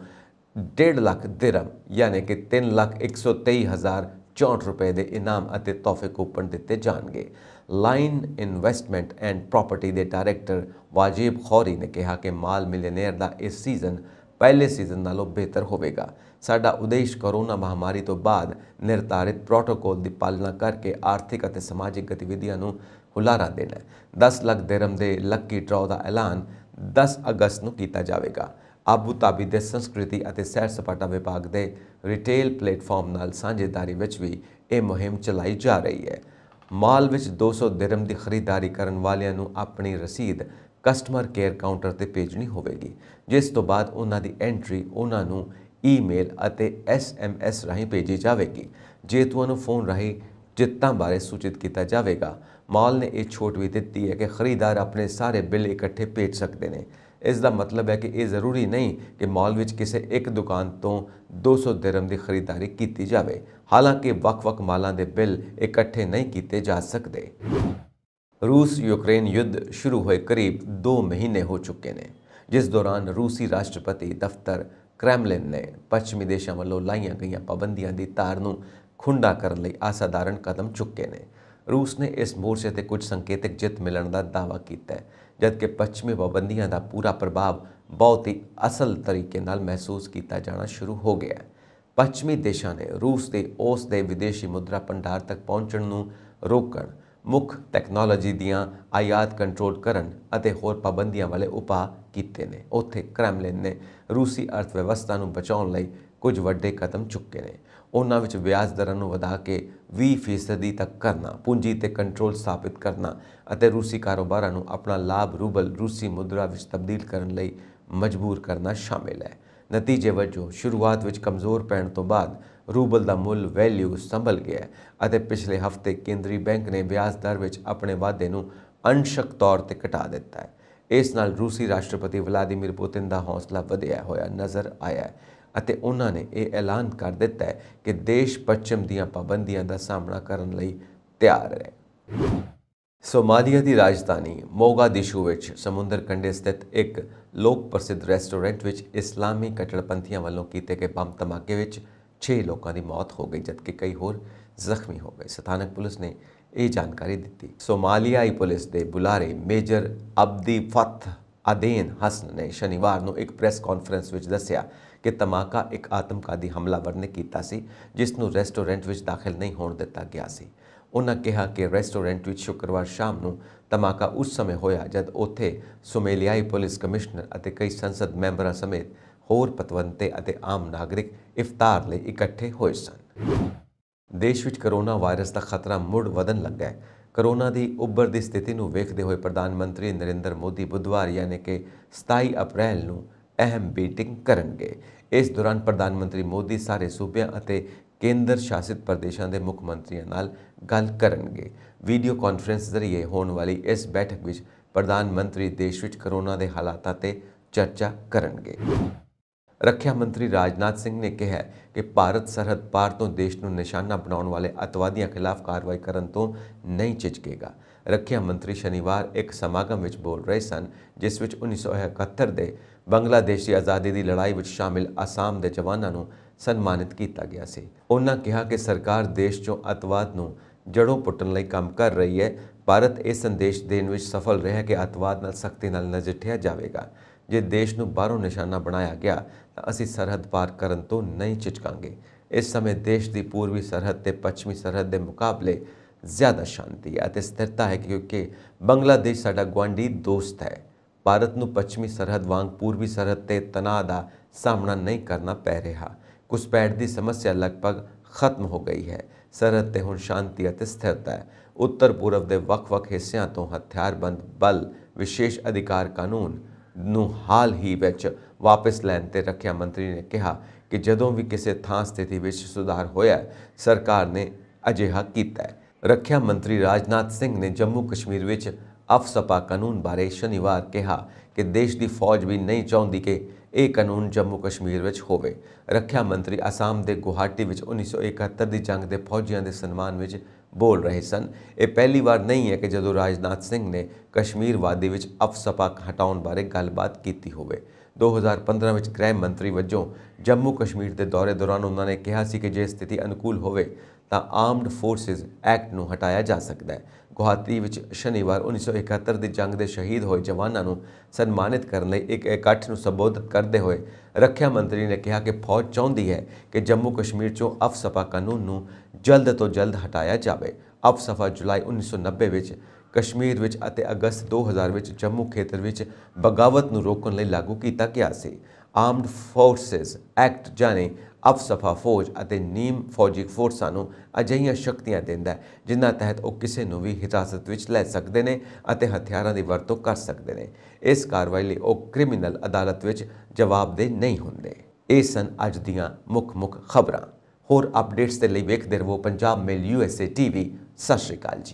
1.5 ਲੱਖ ਦਿਰਹਮ ਯਾਨੀ ਕਿ 3,123,064 ਰੁਪਏ ਦੇ ਇਨਾਮ ਅਤੇ ਤੋਹਫੇ ਕੂਪਨ ਦਿੱਤੇ ਜਾਣਗੇ। ਲਾਈਨ ਇਨਵੈਸਟਮੈਂਟ ਐਂਡ ਪ੍ਰਾਪਰਟੀ ਦੇ ਡਾਇਰੈਕਟਰ ਵਾਜਿਬ ਖੌਰੀ ਨੇ ਕਿਹਾ ਕਿ ਮਾਲ ਮਿਲੀਅਨੇਅਰ ਦਾ ਇਸ ਸੀਜ਼ਨ ਪਹਿਲੇ ਸੀਜ਼ਨ ਨਾਲੋਂ ਬਿਹਤਰ ਹੋਵੇਗਾ। ਸਾਡਾ ਉਦੇਸ਼ ਕੋਰੋਨਾ ਮਹਾਮਾਰੀ ਤੋਂ ਬਾਅਦ ਨਿਰਧਾਰਿਤ ਪ੍ਰੋਟੋਕੋਲ ਦੀ ਪਾਲਣਾ ਕਰਕੇ ਆਰਥਿਕ ਅਤੇ ਸਮਾਜਿਕ ਗਤੀਵਿਧੀਆਂ ਨੂੰ ਹੁਲਾਰਾ ਦੇਣਾ ਹੈ। 10 ਲੱਖ ਦਿਰਹਮ ਦੇ ਲੱਕੀ ਡਰਾਅ ਦਾ ਐਲਾਨ 10 ਅਗਸਤ ਨੂੰ ਕੀਤਾ ਜਾਵੇਗਾ। ਆਬੂ ਧਾਬੀ ਦੇ ਸੰਸਕ੍ਰਿਤੀ ਅਤੇ ਸੈਰ ਸਪਾਟਾ ਵਿਭਾਗ ਦੇ ਰਿਟੇਲ ਪਲੇਟਫਾਰਮ ਨਾਲ ਸਾਂਝੇਦਾਰੀ ਵਿੱਚ ਵੀ ਇਹ ਮੁਹਿੰਮ ਚਲਾਈ ਜਾ ਰਹੀ ਹੈ। ਮਾਲ ਵਿੱਚ 200 ਦਿਰਹਮ ਦੀ ਖਰੀਦਦਾਰੀ ਕਰਨ ਵਾਲਿਆਂ ਨੂੰ ਆਪਣੀ ਰਸੀਦ ਕਸਟਮਰ ਕੇਅਰ ਕਾਊਂਟਰ ਤੇ ਭੇਜਣੀ ਹੋਵੇਗੀ, ਜਿਸ ਤੋਂ ਬਾਅਦ ਉਹਨਾਂ ਦੀ ਐਂਟਰੀ ਉਹਨਾਂ ਨੂੰ ਈਮੇਲ ਅਤੇ SMS ਰਾਹੀਂ ਭੇਜੀ ਜਾਵੇਗੀ। ਜੇਤੂਆਂ ਨੂੰ ਫੋਨ ਰਾਹੀਂ ਜਿੱਤਾਂ ਬਾਰੇ ਸੂਚਿਤ ਕੀਤਾ ਜਾਵੇਗਾ। ਮਾਲ ਨੇ ਇਹ ਛੋਟ ਵੀ ਦਿੱਤੀ ਹੈ ਕਿ ਖਰੀਦਦਾਰ ਆਪਣੇ ਸਾਰੇ ਬਿੱਲ ਇਕੱਠੇ ਭੇਜ ਸਕਦੇ ਨੇ। ਇਸ ਦਾ ਮਤਲਬ ਹੈ ਕਿ ਇਹ ਜ਼ਰੂਰੀ ਨਹੀਂ ਕਿ ਮਾਲ ਵਿੱਚ ਕਿਸੇ ਇੱਕ ਦੁਕਾਨ ਤੋਂ 200 ਦਿਰਹਮ ਦੀ ਖਰੀਦਦਾਰੀ ਕੀਤੀ ਜਾਵੇ। ਹਾਲਾਂਕਿ ਵੱਖ-ਵੱਖ ਮਾਲਾਂ ਦੇ ਬਿੱਲ ਇਕੱਠੇ ਨਹੀਂ ਕੀਤੇ ਜਾ ਸਕਦੇ। ਰੂਸ ਯੂਕਰੇਨ ਯੁੱਧ ਸ਼ੁਰੂ ਹੋਏ ਕਰੀਬ 2 ਮਹੀਨੇ ਹੋ ਚੁੱਕੇ ਨੇ, ਜਿਸ ਦੌਰਾਨ ਰੂਸੀ ਰਾਸ਼ਟਰਪਤੀ ਦਫ਼ਤਰ ਕ੍ਰੈਮਲਿਨ ਨੇ ਪੱਛਮੀ ਦੇਸ਼ਾਂ ਵੱਲੋਂ ਲਾਈਆਂ ਗਈਆਂ ਪਾਬੰਦੀਆਂ ਦੀ ਤਾਰ ਨੂੰ ਖੁੰਡਾ ਕਰਨ ਲਈ ਅਸਾਧਾਰਨ ਕਦਮ ਚੁੱਕੇ ਨੇ। ਰੂਸ ਨੇ ਇਸ ਮੋਰਚੇ ਤੇ ਕੁਝ ਸੰਕੇਤਕ ਜਿੱਤ ਮਿਲਣ ਦਾ ਦਾਅਵਾ ਕੀਤਾ ਹੈ, ਜਦਕਿ ਪੱਛਮੀ ਪਾਬੰਦੀਆਂ ਦਾ ਪੂਰਾ ਪ੍ਰਭਾਵ ਬਹੁਤ ਹੀ ਅਸਲ ਤਰੀਕੇ ਨਾਲ ਮਹਿਸੂਸ ਕੀਤਾ ਜਾਣਾ ਸ਼ੁਰੂ ਹੋ ਗਿਆ ਹੈ। ਪੱਛਮੀ ਦੇਸ਼ਾਂ ਨੇ ਰੂਸ ਦੇ ਉਸ ਦੇ ਵਿਦੇਸ਼ੀ ਮੁਦਰਾ ਭੰਡਾਰ ਤੱਕ ਪਹੁੰਚਣ ਨੂੰ ਰੋਕਣ, ਮੁੱਖ ਟੈਕਨੋਲੋਜੀ ਦੀਆਂ ਆਯਾਤ ਕੰਟਰੋਲ ਕਰਨ ਅਤੇ ਹੋਰ ਪਾਬੰਦੀਆਂ ਵਾਲੇ ਉਪਾਅ ਕੀਤੇ ਨੇ। ਉੱਥੇ ਕ੍ਰੈਮਲਿਨ ਨੇ ਰੂਸੀ ਅਰਥ ਵਿਵਸਥਾ ਨੂੰ ਬਚਾਉਣ ਲਈ ਕੁਝ ਵੱਡੇ ਕਦਮ ਚੁੱਕੇ ਨੇ। ਉਹਨਾਂ ਵਿੱਚ ਵਿਆਜ ਦਰਾਂ ਨੂੰ ਵਧਾ ਕੇ 20% ਤੱਕ ਕਰਨਾ, ਪੂੰਜੀ ਤੇ ਕੰਟਰੋਲ ਸਥਾਪਿਤ ਕਰਨਾ ਅਤੇ ਰੂਸੀ ਕਾਰੋਬਾਰਾਂ ਨੂੰ ਆਪਣਾ ਲਾਭ ਰੂਬਲ ਰੂਸੀ ਮੁਦਰਾ ਵਿੱਚ ਤਬਦੀਲ ਕਰਨ ਲਈ ਮਜਬੂਰ ਕਰਨਾ ਸ਼ਾਮਿਲ ਹੈ। ਨਤੀਜੇ ਵਜੋਂ ਸ਼ੁਰੂਆਤ ਵਿੱਚ ਕਮਜ਼ੋਰ ਪੈਣ ਤੋਂ ਬਾਅਦ ਰੂਬਲ ਦਾ ਮੁੱਲ ਵੈਲਿਊ ਸੰਭਲ ਗਿਆ ਅਤੇ ਪਿਛਲੇ ਹਫ਼ਤੇ ਕੇਂਦਰੀ ਬੈਂਕ ਨੇ ਵਿਆਜ ਦਰ ਵਿੱਚ ਆਪਣੇ ਵਾਧੇ ਨੂੰ ਅੰਸ਼ਕ ਤੌਰ ਤੇ ਘਟਾ ਦਿੱਤਾ ਹੈ। ਇਸ ਨਾਲ ਰੂਸੀ ਰਾਸ਼ਟਰਪਤੀ ਵਲਾਦੀਮੀਰ ਪੁਤਿਨ ਦਾ ਹੌਸਲਾ ਵਧਿਆ ਹੋਇਆ ਨਜ਼ਰ ਆਇਆ ਹੈ ਅਤੇ ਉਹਨਾਂ ਨੇ ਇਹ ਐਲਾਨ ਕਰ ਦਿੱਤਾ ਹੈ ਕਿ ਦੇਸ਼ ਪੱਛਮ ਦੀਆਂ ਪਾਬੰਦੀਆਂ ਦਾ ਸਾਹਮਣਾ ਕਰਨ ਲਈ ਤਿਆਰ ਹੈ। ਸੋਮਾਲੀਆ ਦੀ ਰਾਜਧਾਨੀ ਮੋਗਾਦਿਸ਼ੂ ਵਿੱਚ ਸਮੁੰਦਰ ਕੰਢੇ ਸਥਿਤ ਇੱਕ ਲੋਕ ਪ੍ਰਸਿੱਧ ਰੈਸਟੋਰੈਂਟ ਵਿੱਚ ਇਸਲਾਮੀ ਕੱਟੜਪੰਥੀਆਂ ਵੱਲੋਂ ਕੀਤੇ ਗਏ ਬੰਬ ਧਮਾਕੇ ਵਿੱਚ 6 ਲੋਕਾਂ ਦੀ ਮੌਤ ਹੋ ਗਈ ਜਦਕਿ ਕਈ ਹੋਰ ਜ਼ਖਮੀ ਹੋ ਗਏ। ਸਥਾਨਕ ਪੁਲਿਸ ਨੇ ਇਹ ਜਾਣਕਾਰੀ ਦਿੱਤੀ। ਸੋਮਾਲੀਆਈ ਪੁਲਿਸ ਦੇ ਬੁਲਾਰੇ ਮੇਜਰ ਅਬਦੀ ਫਤਹ ਅਦੇਨ ਹਸਨ ਨੇ ਸ਼ਨੀਵਾਰ ਨੂੰ ਇੱਕ ਪ੍ਰੈਸ ਕਾਨਫਰੰਸ ਵਿੱਚ ਦੱਸਿਆ ਕਿ ਧਮਾਕਾ ਇੱਕ ਆਤਮਘਾਤੀ ਹਮਲਾਵਰ ਨੇ ਕੀਤਾ ਸੀ ਜਿਸ ਨੂੰ ਰੈਸਟੋਰੈਂਟ ਵਿੱਚ ਦਾਖਲ ਨਹੀਂ ਹੋਣ ਦਿੱਤਾ ਗਿਆ ਸੀ। ਉਹਨਾਂ ਕਿਹਾ ਕਿ ਰੈਸਟੋਰੈਂਟ ਵਿੱਚ ਸ਼ੁੱਕਰਵਾਰ ਸ਼ਾਮ ਨੂੰ ਧਮਾਕਾ ਉਸ ਸਮੇਂ ਹੋਇਆ ਜਦ ਉੱਥੇ ਸੋਮਾਲੀਆਈ ਪੁਲਿਸ ਕਮਿਸ਼ਨਰ ਅਤੇ ਕਈ ਸੰਸਦ ਮੈਂਬਰਾਂ ਸਮੇਤ ਹੋਰ ਪਤਵੰਤੇ ਅਤੇ ਆਮ ਨਾਗਰਿਕ ਇਫਤਾਰ ਲਈ ਇਕੱਠੇ ਹੋਏ ਸਨ। ਦੇਸ਼ ਵਿੱਚ ਕਰੋਨਾ ਵਾਇਰਸ ਦਾ ਖਤਰਾ ਮੁੜ ਵਧਣ ਲੱਗਾ ਹੈ। ਕਰੋਨਾ ਦੀ ਉੱਭਰਦੀ ਸਥਿਤੀ ਨੂੰ ਵੇਖਦੇ ਹੋਏ ਪ੍ਰਧਾਨ ਮੰਤਰੀ ਨਰਿੰਦਰ ਮੋਦੀ ਬੁੱਧਵਾਰ ਯਾਨੀ ਕਿ 27 ਅਪ੍ਰੈਲ ਨੂੰ ਅਹਿਮ ਮੀਟਿੰਗ ਕਰਨਗੇ। ਇਸ ਦੌਰਾਨ ਪ੍ਰਧਾਨ ਮੰਤਰੀ ਮੋਦੀ ਸਾਰੇ ਸੂਬਿਆਂ ਅਤੇ ਕੇਂਦਰ ਸ਼ਾਸਿਤ ਪ੍ਰਦੇਸ਼ਾਂ ਦੇ ਮੁੱਖ ਮੰਤਰੀਆਂ ਨਾਲ ਗੱਲ ਕਰਨਗੇ। ਵੀਡੀਓ ਕਾਨਫਰੰਸ ਜ਼ਰੀਏ ਹੋਣ ਵਾਲੀ ਇਸ ਬੈਠਕ ਵਿੱਚ ਪ੍ਰਧਾਨ ਮੰਤਰੀ ਦੇਸ਼ ਵਿੱਚ ਕਰੋਨਾ ਦੇ ਹਾਲਾਤਾਂ ਤੇ ਚਰਚਾ ਕਰਨਗੇ। ਰੱਖਿਆ ਮੰਤਰੀ ਰਾਜਨਾਥ ਸਿੰਘ ਨੇ ਕਿਹਾ ਕਿ ਭਾਰਤ ਸਰਹੱਦ ਪਾਰ ਤੋਂ ਦੇਸ਼ ਨੂੰ ਨਿਸ਼ਾਨਾ ਬਣਾਉਣ ਵਾਲੇ ਅੱਤਵਾਦੀਆਂ ਖਿਲਾਫ ਕਾਰਵਾਈ ਕਰਨ ਤੋਂ ਨਹੀਂ ਝਿਜਕੇਗਾ। ਰੱਖਿਆ ਮੰਤਰੀ ਸ਼ਨੀਵਾਰ ਇੱਕ ਸਮਾਗਮ ਵਿੱਚ ਬੋਲ ਰਹੇ ਸਨ ਜਿਸ ਵਿੱਚ 1971 ਦੇ ਬੰਗਲਾਦੇਸ਼ ਦੀ ਆਜ਼ਾਦੀ ਦੀ ਲੜਾਈ ਵਿੱਚ ਸ਼ਾਮਿਲ ਅਸਾਮ ਦੇ ਜਵਾਨਾਂ ਨੂੰ ਸਨਮਾਨਿਤ ਕੀਤਾ ਗਿਆ ਸੀ। ਉਹਨਾਂ ਕਿਹਾ ਕਿ ਸਰਕਾਰ ਦੇਸ਼ 'ਚੋਂ ਅੱਤਵਾਦ ਨੂੰ ਜੜੋਂ ਪੁੱਟਣ ਲਈ ਕੰਮ ਕਰ ਰਹੀ ਹੈ। ਭਾਰਤ ਇਹ ਸੰਦੇਸ਼ ਦੇਣ ਵਿੱਚ ਸਫਲ ਰਿਹਾ ਕਿ ਅੱਤਵਾਦ ਨਾਲ ਸਖਤੀ ਨਾਲ ਨਜਿੱਠਿਆ ਜਾਵੇਗਾ। ਜੇ ਦੇਸ਼ ਨੂੰ ਬਾਹਰੋਂ ਨਿਸ਼ਾਨਾ ਬਣਾਇਆ ਗਿਆ ਤਾਂ ਅਸੀਂ ਸਰਹੱਦ ਪਾਰ ਕਰਨ ਤੋਂ ਨਹੀਂ ਝਿਜਕਾਂਗੇ। ਇਸ ਸਮੇਂ ਦੇਸ਼ ਦੀ ਪੂਰਬੀ ਸਰਹੱਦ ਤੇ ਪੱਛਮੀ ਸਰਹੱਦ ਦੇ ਮੁਕਾਬਲੇ ਜ਼ਿਆਦਾ ਸ਼ਾਂਤੀ ਅਤੇ ਸਥਿਰਤਾ ਹੈ ਕਿਉਂਕਿ ਬੰਗਲਾਦੇਸ਼ ਸਾਡਾ ਗੁਆਂਢੀ ਦੋਸਤ ਹੈ। ਭਾਰਤ ਨੂੰ ਪੱਛਮੀ ਸਰਹੱਦ ਵਾਂਗ ਪੂਰਬੀ ਸਰਹੱਦ ਤੇ ਤਣਾਅ ਦਾ ਸਾਹਮਣਾ ਨਹੀਂ ਕਰਨਾ ਪੈ ਰਿਹਾ। ਘੁਸਪੈਠ ਦੀ ਸਮੱਸਿਆ ਲਗਭਗ ਖਤਮ ਹੋ ਗਈ ਹੈ। ਸਰਹੱਦ ਤੇ ਹੁਣ ਸ਼ਾਂਤੀ ਅਤੇ ਸਥਿਰਤਾ ਹੈ। ਉੱਤਰ ਪੂਰਬ ਦੇ ਵੱਖ-ਵੱਖ ਹਿੱਸਿਆਂ ਤੋਂ ਹਥਿਆਰਬੰਦ ਬਲ ਵਿਸ਼ੇਸ਼ ਅਧਿਕਾਰ ਕਾਨੂੰਨ ਨੂੰ ਹਾਲ ਹੀ ਵਿੱਚ ਵਾਪਸ ਲੈਣ ਤੇ ਰੱਖਿਆ ਮੰਤਰੀ ਨੇ ਕਿਹਾ ਕਿ ਜਦੋਂ ਵੀ ਕਿਸੇ ਥਾਂ ਸਥਿਤੀ ਵਿੱਚ ਸੁਧਾਰ ਹੋਇਆ ਸਰਕਾਰ ਨੇ ਅਜਿਹਾ ਕੀਤਾ ਹੈ। ਰੱਖਿਆ ਮੰਤਰੀ ਰਾਜਨਾਥ ਸਿੰਘ ਨੇ ਜੰਮੂ ਕਸ਼ਮੀਰ ਵਿੱਚ ਅਫਸਪਾ ਕਾਨੂੰਨ ਬਾਰੇ ਸ਼ਨੀਵਾਰ ਕਿਹਾ ਕਿ ਦੇਸ਼ ਦੀ ਫੌਜ ਵੀ ਨਹੀਂ ਚਾਹੁੰਦੀ ਕਿ ਇਹ ਕਾਨੂੰਨ ਜੰਮੂ ਕਸ਼ਮੀਰ ਵਿੱਚ ਹੋਵੇ। ਰੱਖਿਆ ਮੰਤਰੀ ਅਸਾਮ ਦੇ ਗੁਹਾਟੀ ਵਿੱਚ 1971 ਦੀ ਜੰਗ ਦੇ ਫੌਜੀਆਂ ਦੇ ਸਨਮਾਨ ਵਿੱਚ ਬੋਲ ਰਹੇ ਸਨ। ਇਹ ਪਹਿਲੀ ਵਾਰ ਨਹੀਂ ਹੈ ਕਿ ਜਦੋਂ ਰਾਜਨਾਥ ਸਿੰਘ ਨੇ ਕਸ਼ਮੀਰ ਵਾਦੀ ਵਿੱਚ ਅਫਸਪਾ ਹਟਾਉਣ ਬਾਰੇ ਗੱਲਬਾਤ ਕੀਤੀ ਹੋਵੇ। 2015 ਵਿੱਚ ਗ੍ਰਹਿ ਮੰਤਰੀ ਵਜੋਂ ਜੰਮੂ ਕਸ਼ਮੀਰ ਦੇ ਦੌਰੇ ਦੌਰਾਨ ਉਹਨਾਂ ਨੇ ਕਿਹਾ ਸੀ ਕਿ ਜੇ ਸਥਿਤੀ ਅਨੁਕੂਲ ਹੋਵੇ ਤਾਂ ਆਰਮਡ ਫੋਰਸਿਸ ਐਕਟ ਨੂੰ ਹਟਾਇਆ ਜਾ ਸਕਦਾ ਹੈ। ਗੁਹਾਟੀ ਵਿੱਚ ਸ਼ਨੀਵਾਰ 1971 ਦੀ ਜੰਗ ਦੇ ਸ਼ਹੀਦ ਹੋਏ ਜਵਾਨਾਂ ਨੂੰ ਸਨਮਾਨਿਤ ਕਰਨ ਲਈ ਇੱਕ ਇਕੱਠ ਨੂੰ ਸੰਬੋਧਿਤ ਕਰਦੇ ਹੋਏ ਰੱਖਿਆ ਮੰਤਰੀ ਨੇ ਕਿਹਾ ਕਿ ਫੌਜ ਚਾਹੁੰਦੀ ਹੈ ਕਿ ਜੰਮੂ ਕਸ਼ਮੀਰ 'ਚੋਂ ਅਫਸਪਾ ਕਾਨੂੰਨ ਨੂੰ ਜਲਦ ਤੋਂ ਜਲਦ ਹਟਾਇਆ ਜਾਵੇ। ਅਫਸਪਾ ਜੁਲਾਈ 1990 ਵਿੱਚ ਕਸ਼ਮੀਰ ਵਿੱਚ ਅਤੇ ਅਗਸਤ 2000 ਵਿੱਚ ਜੰਮੂ ਖੇਤਰ ਵਿੱਚ ਬਗਾਵਤ ਨੂੰ ਰੋਕਣ ਲਈ ਲਾਗੂ ਕੀਤਾ ਗਿਆ ਸੀ। ਆਰਮਡ ਫੋਰਸਿਸ ਐਕਟ ਜਾਨੀ ਅਫਸਪਾ ਫੌਜ ਅਤੇ ਨੀਮ ਫੌਜੀ ਫੋਰਸਾਂ ਨੂੰ ਅਜਿਹੀਆਂ ਸ਼ਕਤੀਆਂ ਦਿੰਦਾ ਹੈ ਜਿਨ੍ਹਾਂ ਤਹਿਤ ਉਹ ਕਿਸੇ ਨੂੰ ਵੀ ਹਿਰਾਸਤ ਵਿੱਚ ਲੈ ਸਕਦੇ ਨੇ ਅਤੇ ਹਥਿਆਰਾਂ ਦੀ ਵਰਤੋਂ ਕਰ ਸਕਦੇ ਨੇ। ਇਸ ਕਾਰਵਾਈ ਲਈ ਉਹ ਕ੍ਰਿਮੀਨਲ ਅਦਾਲਤ ਵਿੱਚ ਜਵਾਬਦੇਹ ਨਹੀਂ ਹੁੰਦੇ। ਇਹ ਸਨ ਅੱਜ ਦੀਆਂ ਮੁੱਖ ਖਬਰਾਂ। ਹੋਰ ਅਪਡੇਟਸ ਦੇ ਲਈ ਵੇਖਦੇ ਰਹੋ ਪੰਜਾਬ ਮੇਲ USA TV। ਸਤਿ ਸ਼੍ਰੀ ਅਕਾਲ ਜੀ।